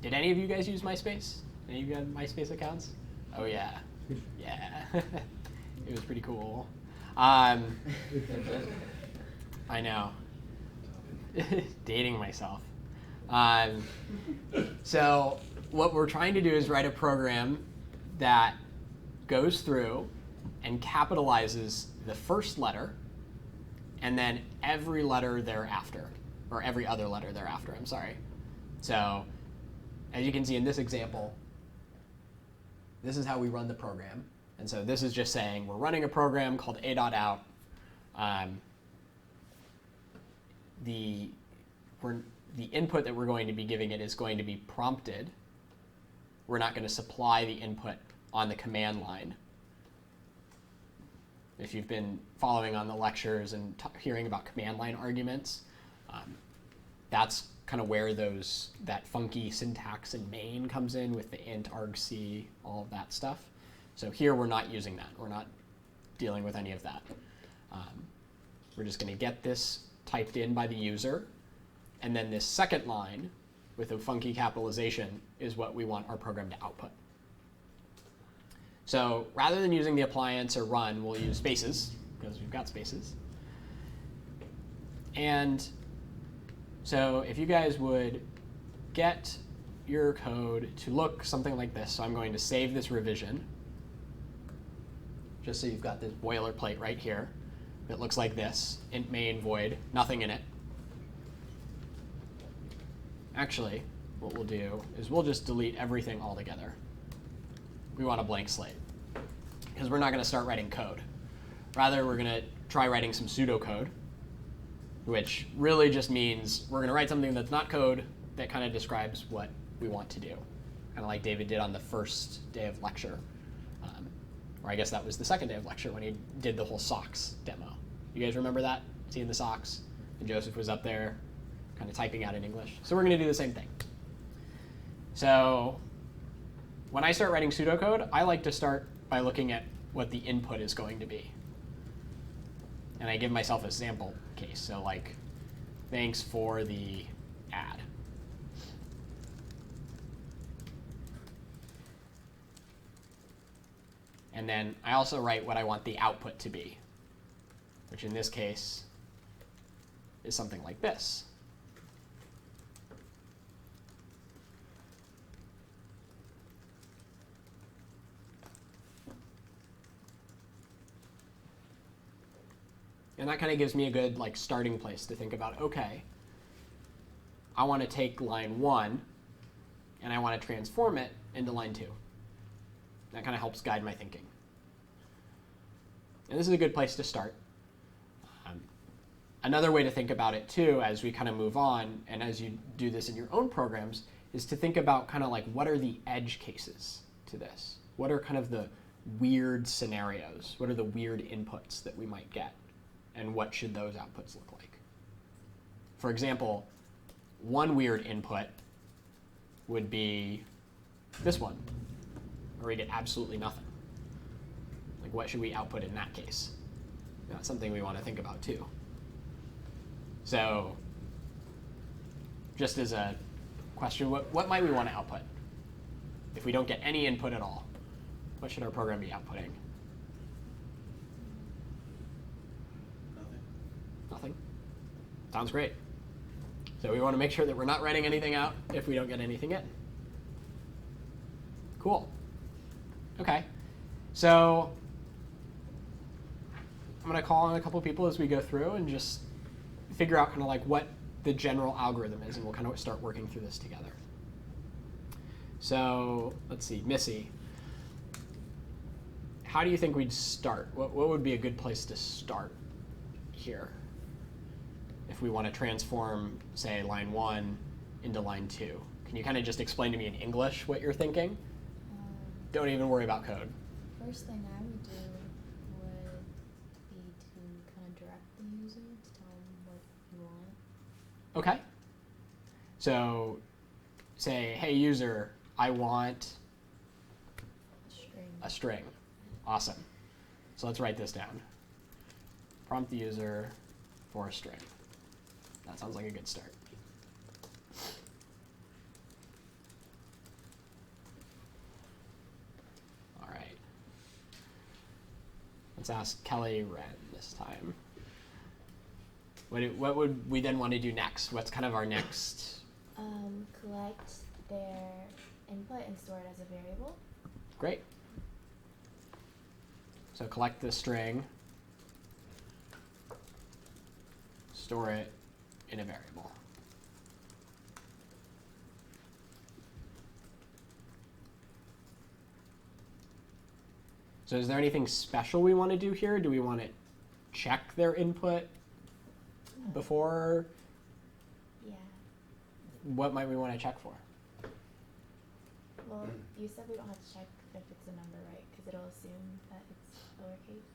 did any of you guys use MySpace? Any of you had MySpace accounts? Oh yeah. Yeah. It was pretty cool. I know. Dating myself. So what we're trying to do is write a program that goes through and capitalizes the first letter and then every letter thereafter, or every other letter thereafter, I'm sorry. So as you can see in this example, this is how we run the program. And so this is just saying we're running a program called a.out. The input that we're going to be giving it is going to be prompted. We're not going to supply the input on the command line. If you've been following on the lectures and hearing about command line arguments, that's kind of where that funky syntax in main comes in with the int, argc, all of that stuff. So here we're not using that. We're not dealing with any of that. We're just going to get this typed in by the user, and then this second line with a funky capitalization is what we want our program to output. So rather than using the appliance or run, we'll use spaces, because we've got spaces. And so if you guys would get your code to look something like this, so I'm going to save this revision, just so you've got this boilerplate right here that looks like this, int main void, nothing in it. Actually, what we'll do is we'll just delete everything altogether. We want a blank slate, because we're not going to start writing code. Rather, we're going to try writing some pseudocode, which really just means we're going to write something that's not code that kind of describes what we want to do, kind of like David did on the first day of lecture. Or I guess that was the second day of lecture when he did the whole socks demo. You guys remember that? Seeing the socks? And Joseph was up there kind of typing out in English. So we're going to do the same thing. So when I start writing pseudocode, I like to start by looking at what the input is going to be. And I give myself a sample case. So like, thanks for the ad. And then I also write what I want the output to be, which in this case is something like this. And that kind of gives me a good starting place to think about, okay, I want to take line 1 and I want to transform it into line 2. That kind of helps guide my thinking. And this is a good place to start. Another way to think about it too, as we kind of move on, and as you do this in your own programs, is to think about kind of what are the edge cases to this? What are kind of the weird scenarios? What are the weird inputs that we might get? And what should those outputs look like? For example, one weird input would be this one, where we get absolutely nothing. What should we output in that case? That's something we want to think about too. So just as a question, what might we want to output? If we don't get any input at all, what should our program be outputting? Nothing? Sounds great. So we want to make sure that we're not writing anything out if we don't get anything in. Cool. Okay. So I'm going to call on a couple people as we go through and just figure out kind of like what the general algorithm is, and we'll kind of start working through this together. So let's see, Missy. How do you think we'd start? What would be a good place to start here if we want to transform, say, line 1 into line 2? Can you kind of just explain to me in English what you're thinking? Don't even worry about code. First thing I would do would be to kind of direct the user to tell them what you want. Okay. So say, hey, user, I want a string. Awesome. So let's write this down. Prompt the user for a string. That sounds like a good start. All right. Let's ask Kelly Wren this time. What would we then want to do next? What's kind of our next? Collect their input and store it as a variable. Great. So collect the string, store it in a variable. So is there anything special we want to do here? Do we want to check their input before? Yeah. What might we want to check for? Well, you said we don't have to check if it's a number, right? Because it'll assume that it's lowercase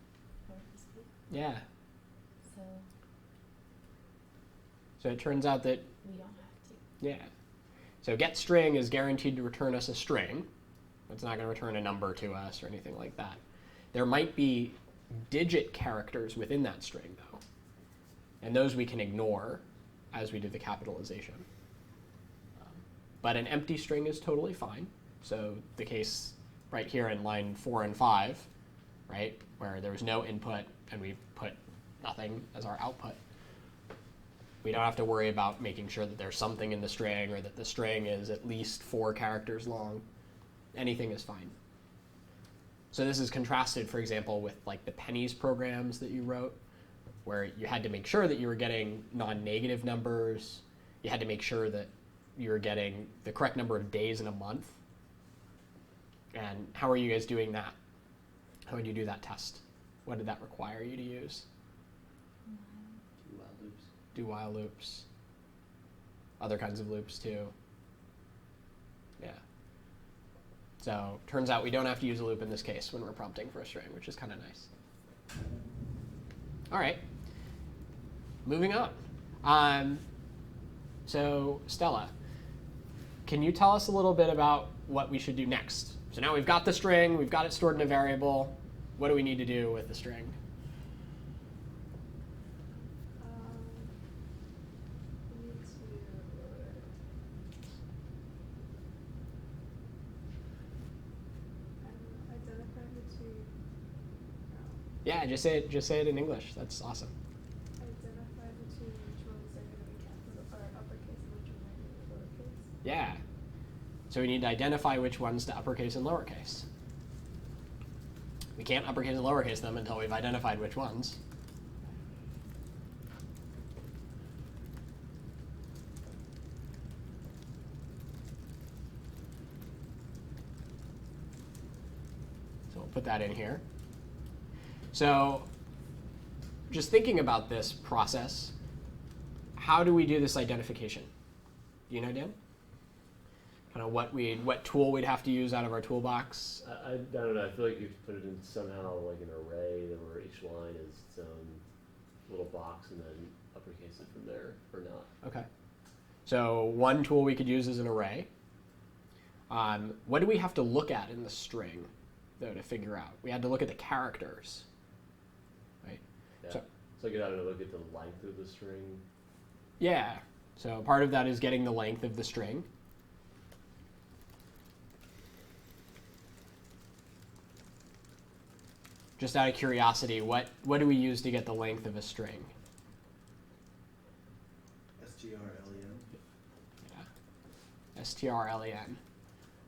b. Yeah. So So it turns out that, we don't have to. yeah. So GetString is guaranteed to return us a string. It's not going to return a number to us or anything like that. There might be digit characters within that string, though. And those we can ignore as we do the capitalization. But an empty string is totally fine. So the case right here in line 4 and 5, right, where there was no input and we put nothing as our output. We don't have to worry about making sure that there's something in the string or that the string is at least 4 characters long. Anything is fine. So this is contrasted, for example, with like the pennies programs that you wrote, where you had to make sure that you were getting non-negative numbers. You had to make sure that you were getting the correct number of days in a month. And how are you guys doing that? How would you do that test? What did that require you to use? Do while loops. Do while loops. Other kinds of loops too. Yeah. So turns out we don't have to use a loop in this case when we're prompting for a string, which is kind of nice. All right. Moving on. So Stella, can you tell us a little bit about what we should do next? So now we've got the string, we've got it stored in a variable. What do we need to do with the string? We need to identify between. Yeah, just say it in English. That's awesome. Identify between which ones are going to be capital or uppercase and which ones are going to be lowercase. Yeah. So we need to identify which ones to uppercase and lowercase. We can't uppercase and lowercase them until we've identified which ones. So we'll put that in here. So just thinking about this process, how do we do this identification? Do you know, Dan? Kind of what tool we'd have to use out of our toolbox? I don't know. I feel like you could put it in somehow like an array where each line is its own little box and then uppercase it from there or not. Okay. So one tool we could use is an array. What do we have to look at in the string, though, to figure out? We had to look at the characters, right? Yeah. So you gotta look at the length of the string. yeah. So part of that is getting the length of the string. Just out of curiosity, what do we use to get the length of a string? strlen. Yeah. strlen.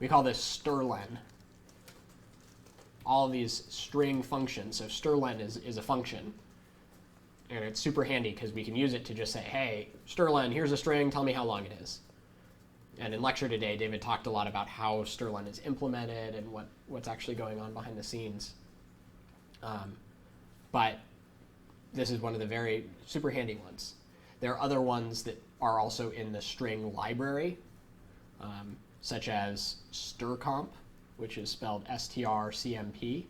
We call this strlen. All of these string functions. So strlen is a function. And it's super handy because we can use it to just say, hey, strlen, here's a string, tell me how long it is. And in lecture today, David talked a lot about how strlen is implemented and what's actually going on behind the scenes. But this is one of the very super handy ones. There are other ones that are also in the string library, such as strcomp, which is spelled strcmp,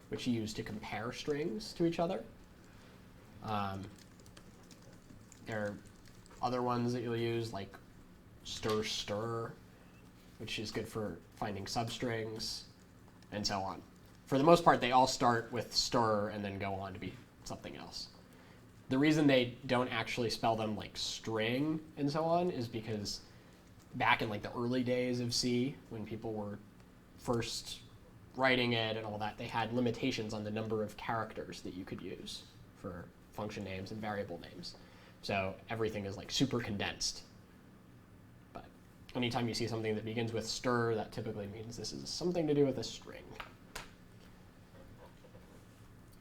which you use to compare strings to each other. There are other ones that you'll use, like stir, which is good for finding substrings, and so on. For the most part, they all start with stir and then go on to be something else. The reason they don't actually spell them like string and so on is because back in like the early days of C, when people were first writing it and all that, they had limitations on the number of characters that you could use for function names and variable names. So everything is like super condensed. But anytime you see something that begins with stir, that typically means this is something to do with a string.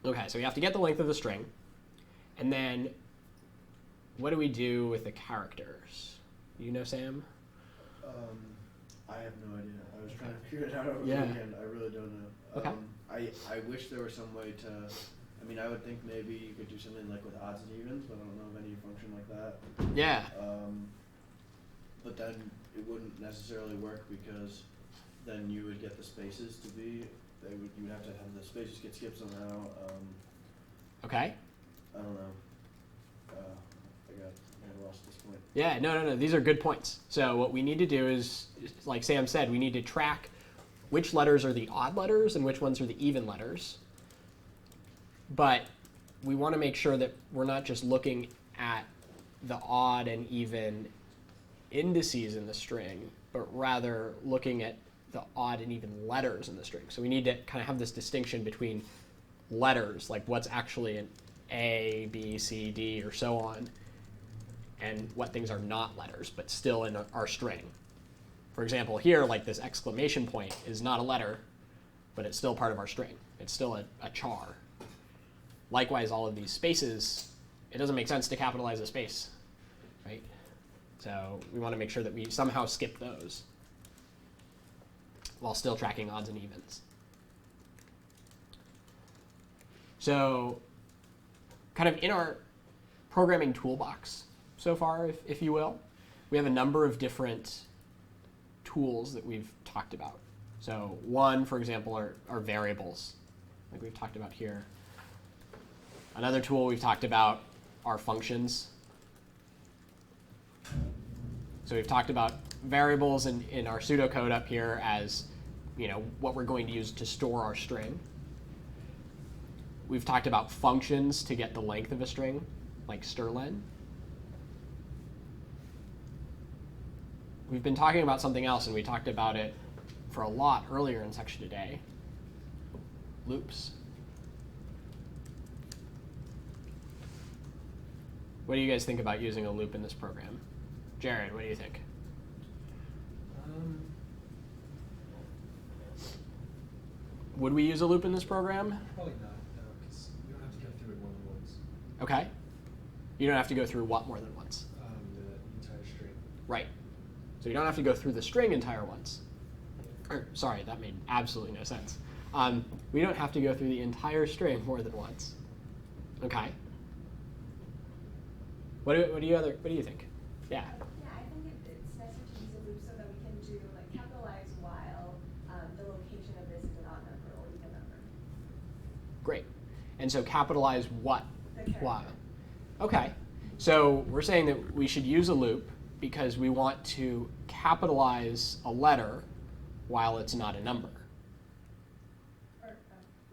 Okay, so we have to get the length of the string. And then what do we do with the characters? You know, Sam? I have no idea. I was trying to figure it out over the Yeah. weekend. I really don't know. Okay. I wish there was some way to, I mean, I would think maybe you could do something like with odds and evens, but I don't know of any function like that. Yeah. But then it wouldn't necessarily work because then you would get the spaces to be, you would have to have the spaces get skipped somehow. Okay. I don't know. I got lost at this point. Yeah, no. These are good points. So what we need to do is, like Sam said, we need to track which letters are the odd letters and which ones are the even letters. But we want to make sure that we're not just looking at the odd and even indices in the string, but rather looking at the odd and even letters in the string. So we need to kind of have this distinction between letters, like what's actually an A, B, C, D, or so on, and what things are not letters, but still in our string. For example, here, like this exclamation point is not a letter, but it's still part of our string. It's still a char. Likewise, all of these spaces, it doesn't make sense to capitalize a space, right? So we want to make sure that we somehow skip those while still tracking odds and evens. So kind of in our programming toolbox so far, if you will, we have a number of different tools that we've talked about. So one, for example, are variables, like we've talked about here. Another tool we've talked about are functions. So we've talked about variables in our pseudocode up here as, what we're going to use to store our string. We've talked about functions to get the length of a string, like strlen. We've been talking about something else, and we talked about it for a lot earlier in section today. Loops. What do you guys think about using a loop in this program? Jared, what do you think? Would we use a loop in this program? Probably not, because we don't have to go through it more than once. Okay. You don't have to go through what more than once? The entire string. Right. So you don't have to go through the string entire once. Or, sorry, that made absolutely no sense. We don't have to go through the entire string more than once. Okay. What do you think? Yeah. Yeah, I think it's nicer to use a loop so that we can do like capitalize while the location of this is an odd number or even number. Great. And so capitalize what? The character. Why? Okay. So we're saying that we should use a loop because we want to capitalize a letter while it's not a number.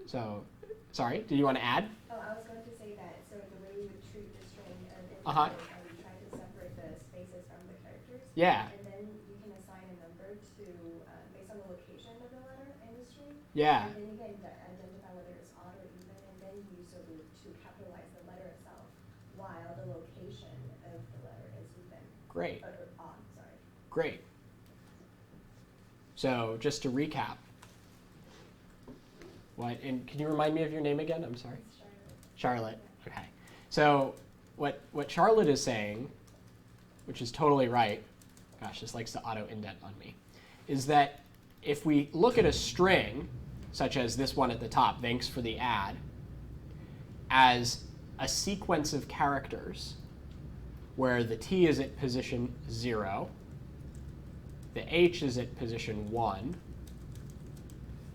So, sorry, did you want to add? Oh, I was going to say that, so the way we would treat the string of Uh-huh. input is that we try to separate the spaces from the characters. Yeah. And then you can assign a number to, based on the location of the letter in the string. Yeah. And then you can identify whether it's odd or even, and then you use a loop to capitalize the letter itself while the location of the letter is even. Great. Or odd, sorry. Great. So just to recap, and can you remind me of your name again? I'm sorry. Charlotte. Okay. So what Charlotte is saying, which is totally right, gosh, this likes to auto-indent on me, is that if we look at a string, such as this one at the top, thanks for the ad, as a sequence of characters where the T is at position 0, the H is at position 1,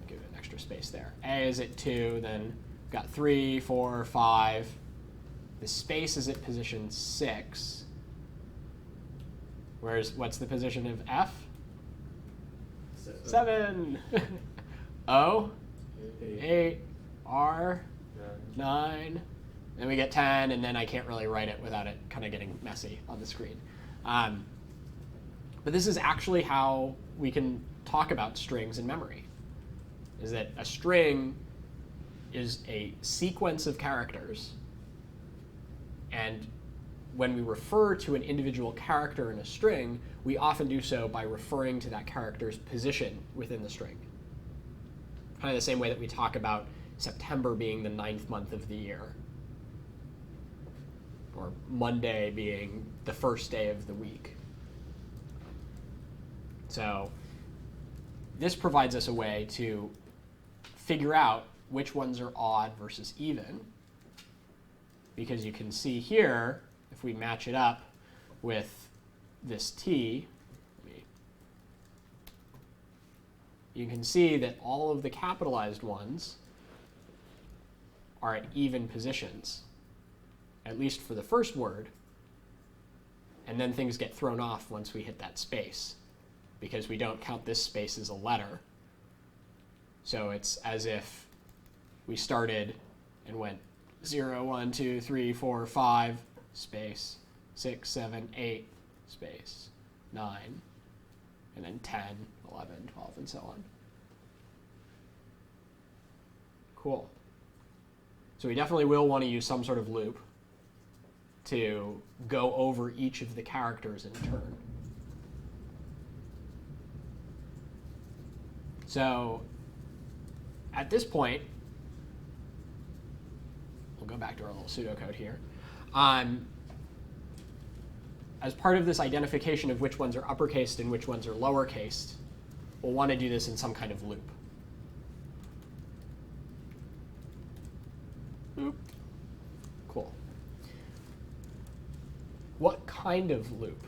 give it an extra space there, A is at 2, then we've got 3, 4, 5, the space is at position 6, what's the position of F? 7. O, 8, R, 9, then we get 10, and then I can't really write it without it kind of getting messy on the screen. But this is actually how we can talk about strings in memory, is that a string is a sequence of characters, and when we refer to an individual character in a string, we often do so by referring to that character's position within the string. Kind of the same way that we talk about September being the 9th month of the year, or Monday being the first day of the week. So this provides us a way to figure out which ones are odd versus even, because you can see here, if we match it up with this T, you can see that all of the capitalized ones are at even positions, at least for the first word, and then things get thrown off once we hit that space, because we don't count this space as a letter. So it's as if we started and went 0, 1, 2, 3, 4, 5, space, 6, 7, 8, space, 9, and then 10, 11, 12, and so on. Cool. So we definitely will want to use some sort of loop to go over each of the characters in turn. So at this point, we'll go back to our little pseudocode here. As part of this identification of which ones are uppercased and which ones are lowercased, we'll want to do this in some kind of loop. Loop. Cool. What kind of loop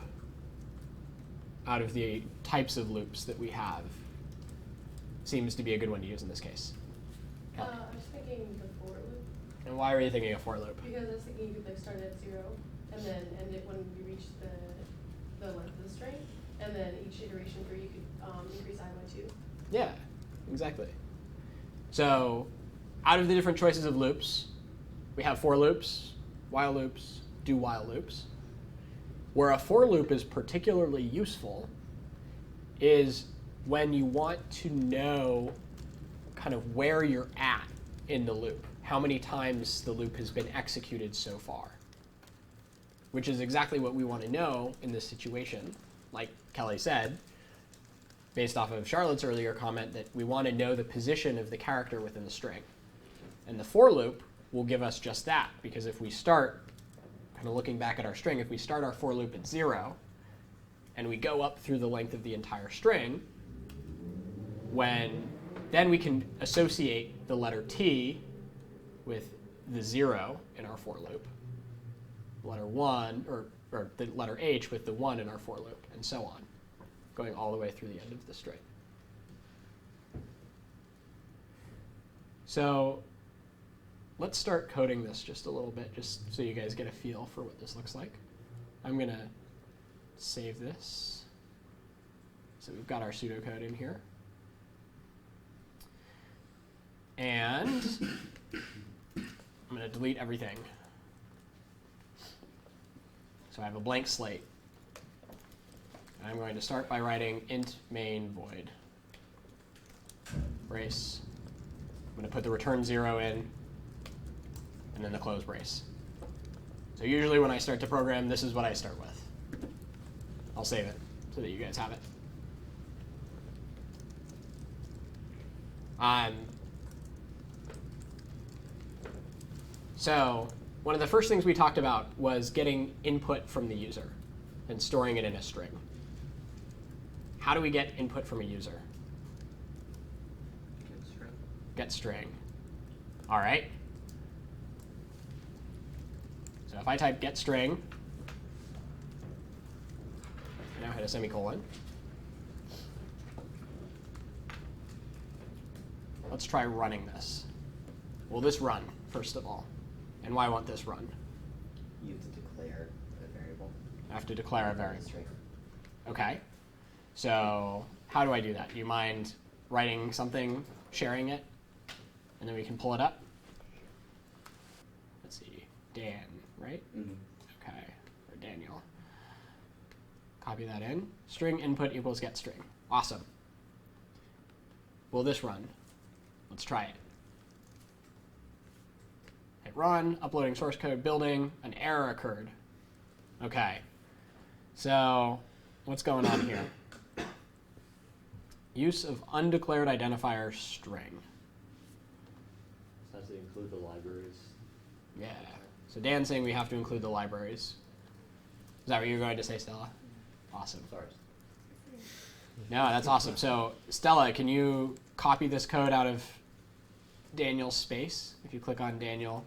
out of the types of loops that we have seems to be a good one to use in this case? I was thinking the for loop. And why are you thinking a for loop? Because I was thinking you could like start at 0 and then end it when you reach the length of the string, and then each iteration through you could increase I by 2. Yeah, exactly. So out of the different choices of loops, we have for loops, while loops, do while loops. Where a for loop is particularly useful is when you want to know kind of where you're at in the loop, how many times the loop has been executed so far, which is exactly what we want to know in this situation. Like Kelly said, based off of Charlotte's earlier comment, that we want to know the position of the character within the string. And the for loop will give us just that, because if we start, kind of looking back at our string, if we start our for loop at 0, and we go up through the length of the entire string, then we can associate the letter T with the 0 in our for loop, letter 1, or the letter H with the 1 in our for loop, and so on, going all the way through the end of the string. So let's start coding this just a little bit, just so you guys get a feel for what this looks like. I'm going to save this. So we've got our pseudocode in here. And I'm going to delete everything. So I have a blank slate. I'm going to start by writing int main void brace. I'm going to put the return 0 in, and then the close brace. So usually when I start to program, this is what I start with. I'll save it so that you guys have it. So one of the first things we talked about was getting input from the user and storing it in a string. How do we get input from a user? GetString. All right. So if I type GetString, I now hit a semicolon. Let's try running this. Will this run, first of all? And why won't this run? You have to declare a variable. I have to declare a variable. String. OK. So how do I do that? Do you mind writing something, sharing it, and then we can pull it up? Let's see. Dan, right? Mm-hmm. OK. Or Daniel. Copy that in. String input equals getString. Awesome. Will this run? Let's try it. Hit run, uploading source code, building, an error occurred. OK. So what's going on here? Use of undeclared identifier string. So has to include the libraries. Yeah. So Dan's saying we have to include the libraries. Is that what you're going to say, Stella? Awesome. Sorry. No, that's awesome. So Stella, can you copy this code out of Daniel's space? If you click on Daniel,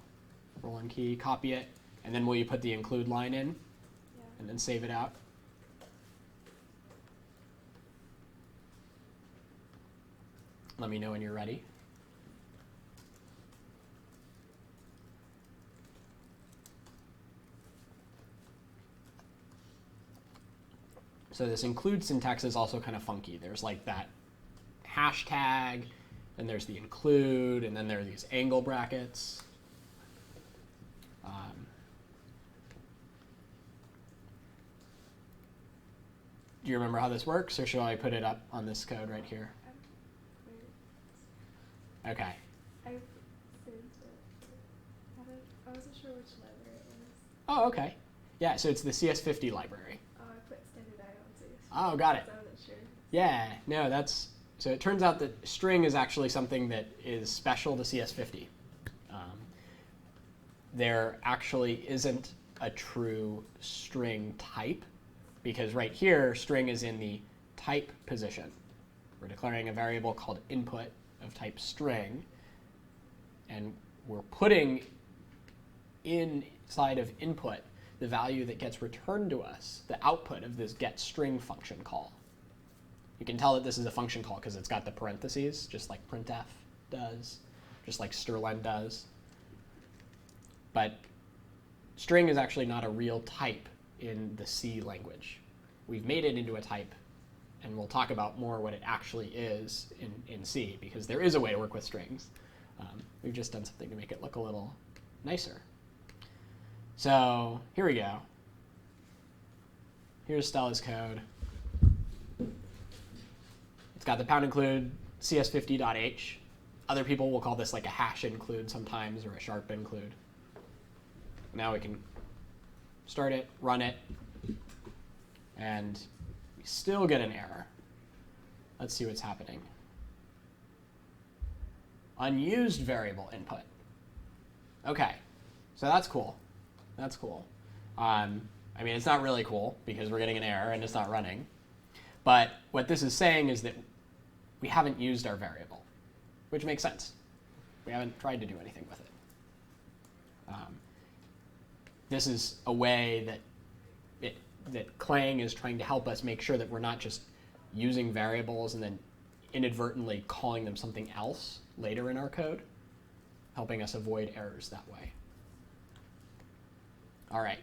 roll-in key, copy it, and then will you put the include line in? Yeah. And then save it out? Let me know when you're ready. So this include syntax is also kind of funky. There's like that hashtag, and there's the include, and then there are these angle brackets. Do you remember how this works, or should I put it up on this code right here? Okay. I wasn't sure which library it was. Oh, okay. Yeah, so it's the CS50 library. Oh, I put standard I on CS. Oh, got it. I wasn't sure. Yeah, no, that's, so it turns out that string is actually something that is special to CS50. There actually isn't a true string type, because right here, string is in the type position. We're declaring a variable called input of type string, and we're putting inside of input the value that gets returned to us, the output of this getString function call. You can tell that this is a function call because it's got the parentheses, just like printf does, just like strlen does. But string is actually not a real type in the C language. We've made it into a type, and we'll talk about more what it actually is in C, because there is a way to work with strings. We've just done something to make it look a little nicer. So here we go. Here's Stella's code. It's got the pound include cs50.h. Other people will call this like a hash include sometimes, or a sharp include. Now we can start it, run it, and we still get an error. Let's see what's happening. Unused variable input. Okay, so that's cool. That's cool. I mean, it's not really cool because we're getting an error and it's not running. But what this is saying is that we haven't used our variable, which makes sense. We haven't tried to do anything with it. This is a way that Clang is trying to help us make sure that we're not just using variables and then inadvertently calling them something else later in our code, helping us avoid errors that way. All right.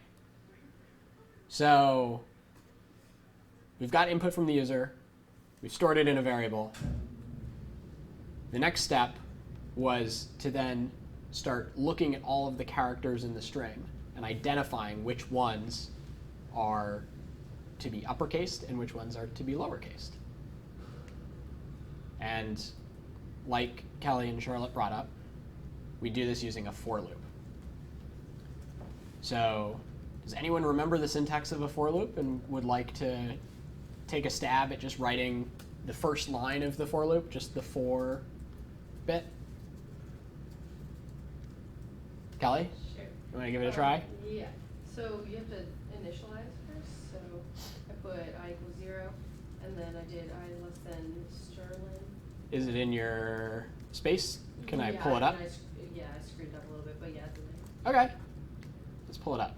So we've got input from the user. We've stored it in a variable. The next step was to then start looking at all of the characters in the string and identifying which ones are to be uppercased and which ones are to be lowercased. And like Kelly and Charlotte brought up, we do this using a for loop. So does anyone remember the syntax of a for loop and would like to take a stab at just writing the first line of the for loop, just the for bit? Kelly, Sure. you want to give it a try? Yeah. So you have to initialize first. So I put I equals 0, and then I did I less than Sterling. Is it in your space? Can I Yeah, pull it up? I screwed it up a little bit, but yeah, it's in there. Okay. Let's pull it up.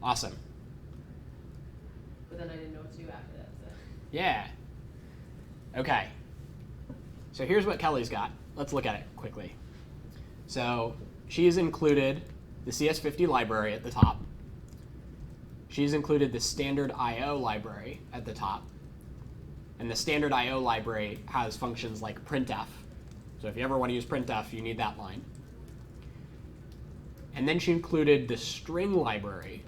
Awesome. But then I didn't know what to do after that. So. Yeah. Okay. So here's what Kelly's got. Let's look at it quickly. So she's included the CS50 library at the top. She's included the standard IO library at the top. And the standard IO library has functions like printf. So if you ever want to use printf, you need that line. And then she included the string library,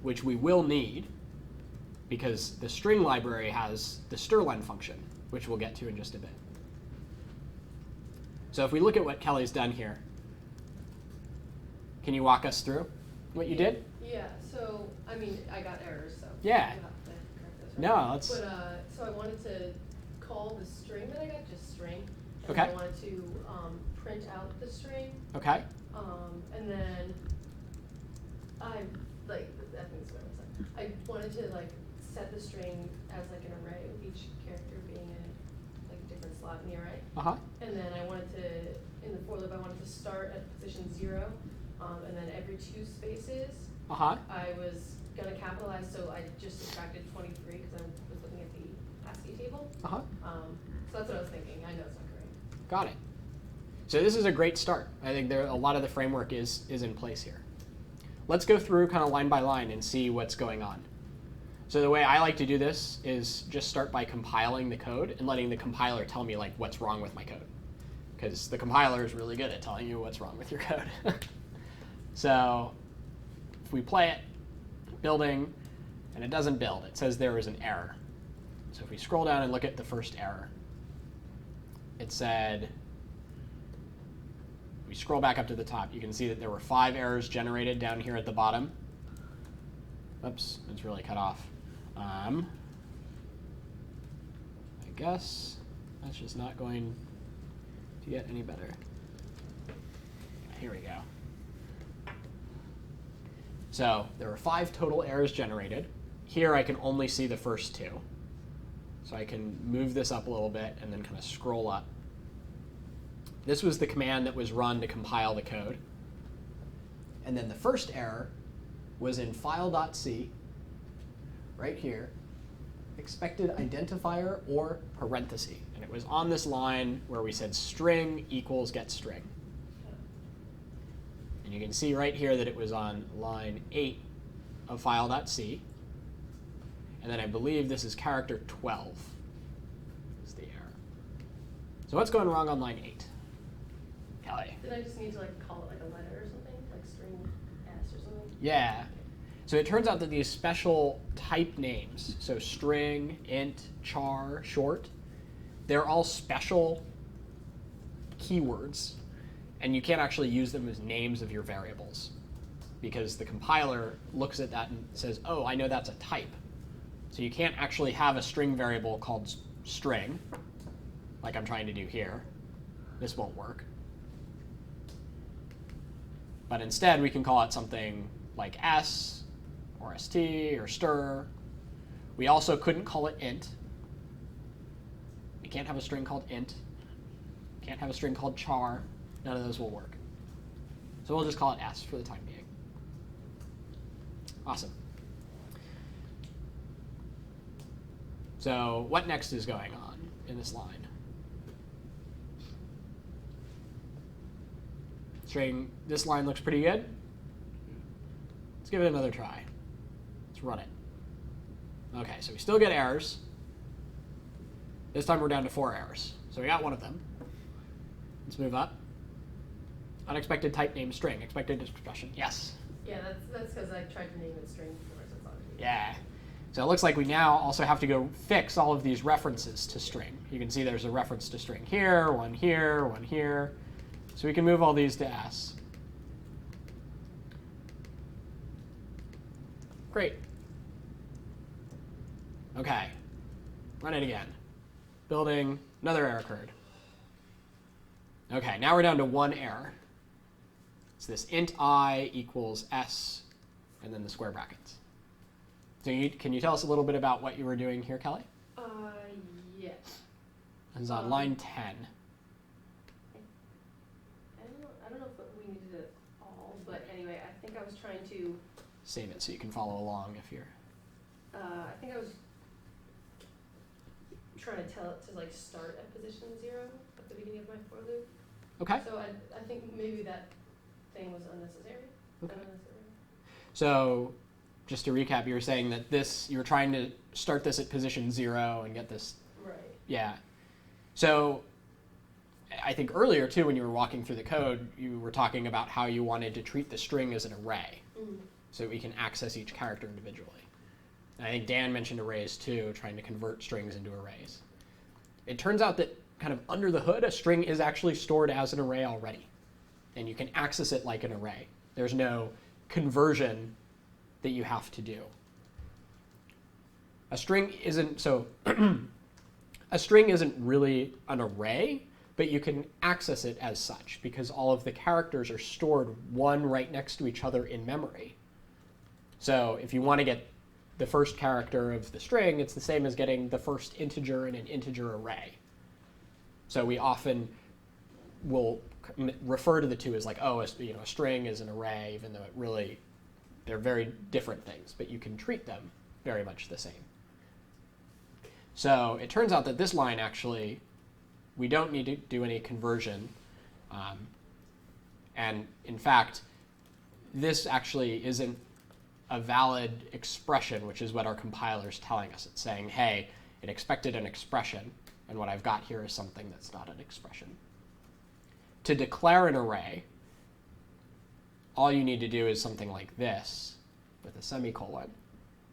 which we will need because the string library has the strlen function, which we'll get to in just a bit. So if we look at what Kelly's done here, can you walk us through what you did? Yeah. So I mean, I got errors. So Yeah. you have to correct those, right? No, let's. But so I wanted to call the string that I got just string, and Okay. I wanted to print out the string, Okay. and then I think that's what I was saying. I wanted to like set the string as like an array with each character being in like a different slot in the array. Uh-huh. And then I wanted to, in the for loop, I wanted to start at position 0, and then every 2 spaces, Uh-huh. I was gonna capitalize, so I just subtracted 23 because I was looking at the ASCII table. Uh-huh. So that's what I was thinking. I know it's not correct. Got it. So this is a great start. I think a lot of the framework is in place here. Let's go through kind of line by line and see what's going on. So the way I like to do this is just start by compiling the code and letting the compiler tell me like what's wrong with my code. Because the compiler is really good at telling you what's wrong with your code. So if we play it, building, and it doesn't build, it says there is an error. So if we scroll down and look at the first error, it said, we scroll back up to the top, you can see that there were 5 errors generated down here at the bottom. Oops, it's really cut off. I guess that's just not going to get any better. Here we go. So there were 5 total errors generated. Here I can only see the first 2. So I can move this up a little bit and then kind of scroll up. This was the command that was run to compile the code. And then the first error was in file.c, right here, expected identifier or parenthesis. And it was on this line where we said string equals getString. And you can see right here that it was on line 8 of file.c. And then I believe this is character 12 is the error. So what's going wrong on line 8? Kelly. Did I just need to like call it like a letter or something? Like string S or something? Yeah. So it turns out that these special type names, so string, int, char, short, they're all special keywords. And you can't actually use them as names of your variables because the compiler looks at that and says, oh, I know that's a type. So you can't actually have a string variable called string, like I'm trying to do here. This won't work. But instead, we can call it something like s, or st, or stir. We also couldn't call it int. We can't have a string called int. Can't have a string called char. None of those will work. So we'll just call it s for the time being. Awesome. So what next is going on in this line? String, this line looks pretty good. Let's give it another try. Let's run it. Okay, so we still get errors. This time we're down to 4 errors. So we got one of them. Let's move up. Unexpected type name string. Expected expression. Yes. Yeah, that's because I tried to name it string before, so it's not gonna be. Yeah. So it looks like we now also have to go fix all of these references to string. You can see there's a reference to string here, one here, one here. So we can move all these to s. Great. Okay. Run it again. building, another error occurred. Okay, now we're down to one error. It's this int I equals s, and then the square brackets. So can you tell us a little bit about what you were doing here, Kelly? Yeah. This is on line 10. I don't know if we needed it all, but anyway, I think I was trying to. Save it so you can follow along if you're. I think I was trying to tell it to like start at position 0 at the beginning of my for loop. Okay. So I think maybe that thing was unnecessary. Okay. Unnecessary. So, just to recap, you were saying that you were trying to start this at position 0 and get this. Right. Yeah. So, I think earlier too, when you were walking through the code, you were talking about how you wanted to treat the string as an array, so we can access each character individually. And I think Dan mentioned arrays too, trying to convert strings into arrays. It turns out that kind of under the hood, a string is actually stored as an array already, and you can access it like an array. There's no conversion that you have to do. A string isn't a string isn't really an array, but you can access it as such because all of the characters are stored one right next to each other in memory. So if you want to get the first character of the string, it's the same as getting the first integer in an integer array. So we often will refer to the two as like, oh, a string is an array, even though they're very different things, but you can treat them very much the same. So it turns out that this line actually, we don't need to do any conversion. And in fact, this actually isn't a valid expression, which is what our compiler is telling us. It's saying, hey, it expected an expression, and what I've got here is something that's not an expression. To declare an array, all you need to do is something like this with a semicolon,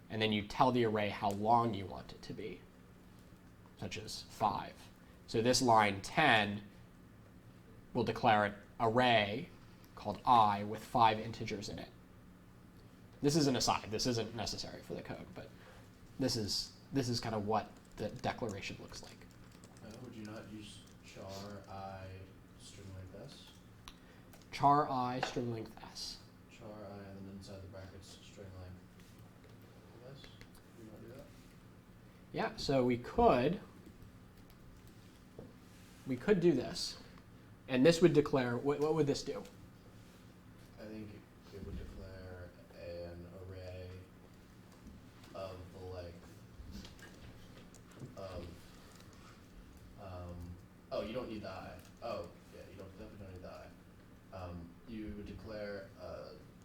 and then you tell the array how long you want it to be, such as 5. So this line 10 will declare an array called I with 5 integers in it. This is an aside. This isn't necessary for the code, but this is kind of what the declaration looks like. Would you not use char I string length s? Char I string length s. Char I and then inside the brackets string length s. Do you not do that? Yeah, so we could do this, and this would declare, what would this do? I think it would declare an array of the length of, oh, you don't need the I. Oh, yeah, you definitely don't need the I. You would declare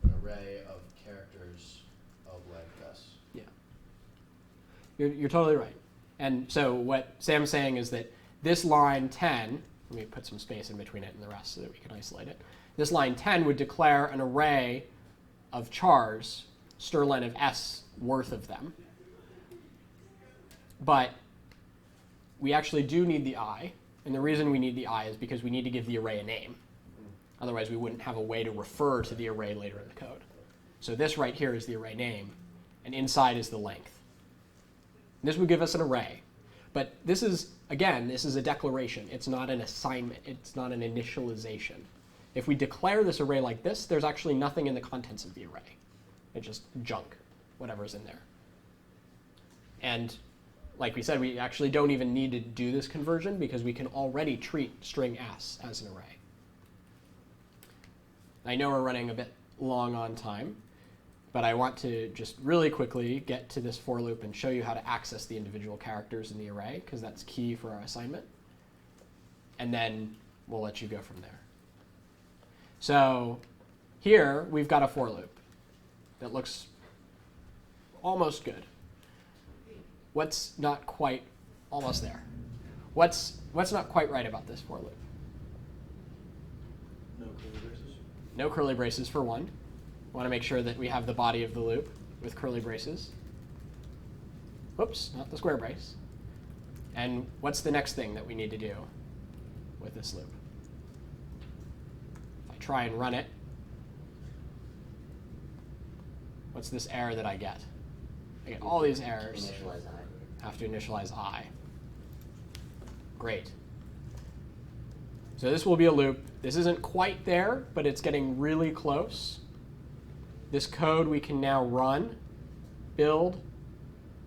an array of characters of length s. Yeah. You're totally right. And so what Sam's saying is that this line 10, let me put some space in between it and the rest so that we can isolate it. This line 10 would declare an array of chars, strlen of s worth of them. But we actually do need the I, and the reason we need the I is because we need to give the array a name. Otherwise, we wouldn't have a way to refer to the array later in the code. So this right here is the array name, and inside is the length. This would give us an array. But this is, again, this is a declaration. It's not an assignment. It's not an initialization. If we declare this array like this, there's actually nothing in the contents of the array. It's just junk, whatever's in there. And like we said, we actually don't even need to do this conversion because we can already treat string s as an array. I know we're running a bit long on time, but I want to just really quickly get to this for loop and show you how to access the individual characters in the array, because that's key for our assignment. And then we'll let you go from there. So here we've got a for loop that looks almost good. What's not quite almost there? What's not quite right about this for loop? No curly braces. No curly braces for one. Want to make sure that we have the body of the loop with curly braces. Whoops, not the square brace. And what's the next thing that we need to do with this loop? If I try and run it, what's this error that I get? I get all these errors. Initialize I. Have to initialize I. Great. So this will be a loop. This isn't quite there, but it's getting really close. This code we can now run, build.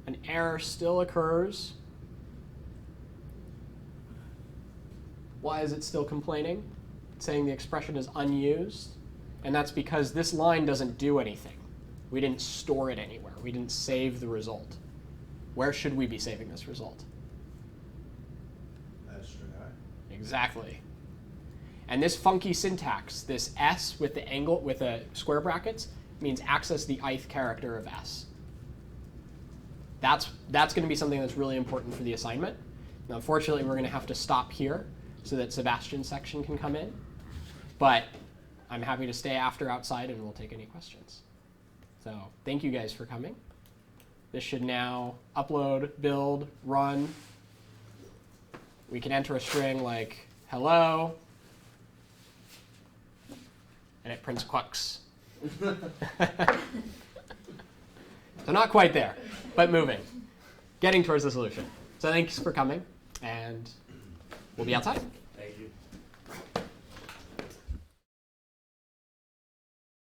An error still occurs. Why is it still complaining? It's saying the expression is unused. And that's because this line doesn't do anything. We didn't store it anywhere. We didn't save the result. Where should we be saving this result? string I. Exactly. And this funky syntax, this S with the angle, with the square brackets, means access the ith character of S. That's going to be something that's really important for the assignment. Now, unfortunately, we're going to have to stop here so that Sebastian's section can come in. But I'm happy to stay after outside, and we'll take any questions. So thank you guys for coming. This should now upload, build, run. We can enter a string like hello, and it prints quucks. So not quite there, but moving. Getting towards the solution. So thanks for coming, and we'll be outside.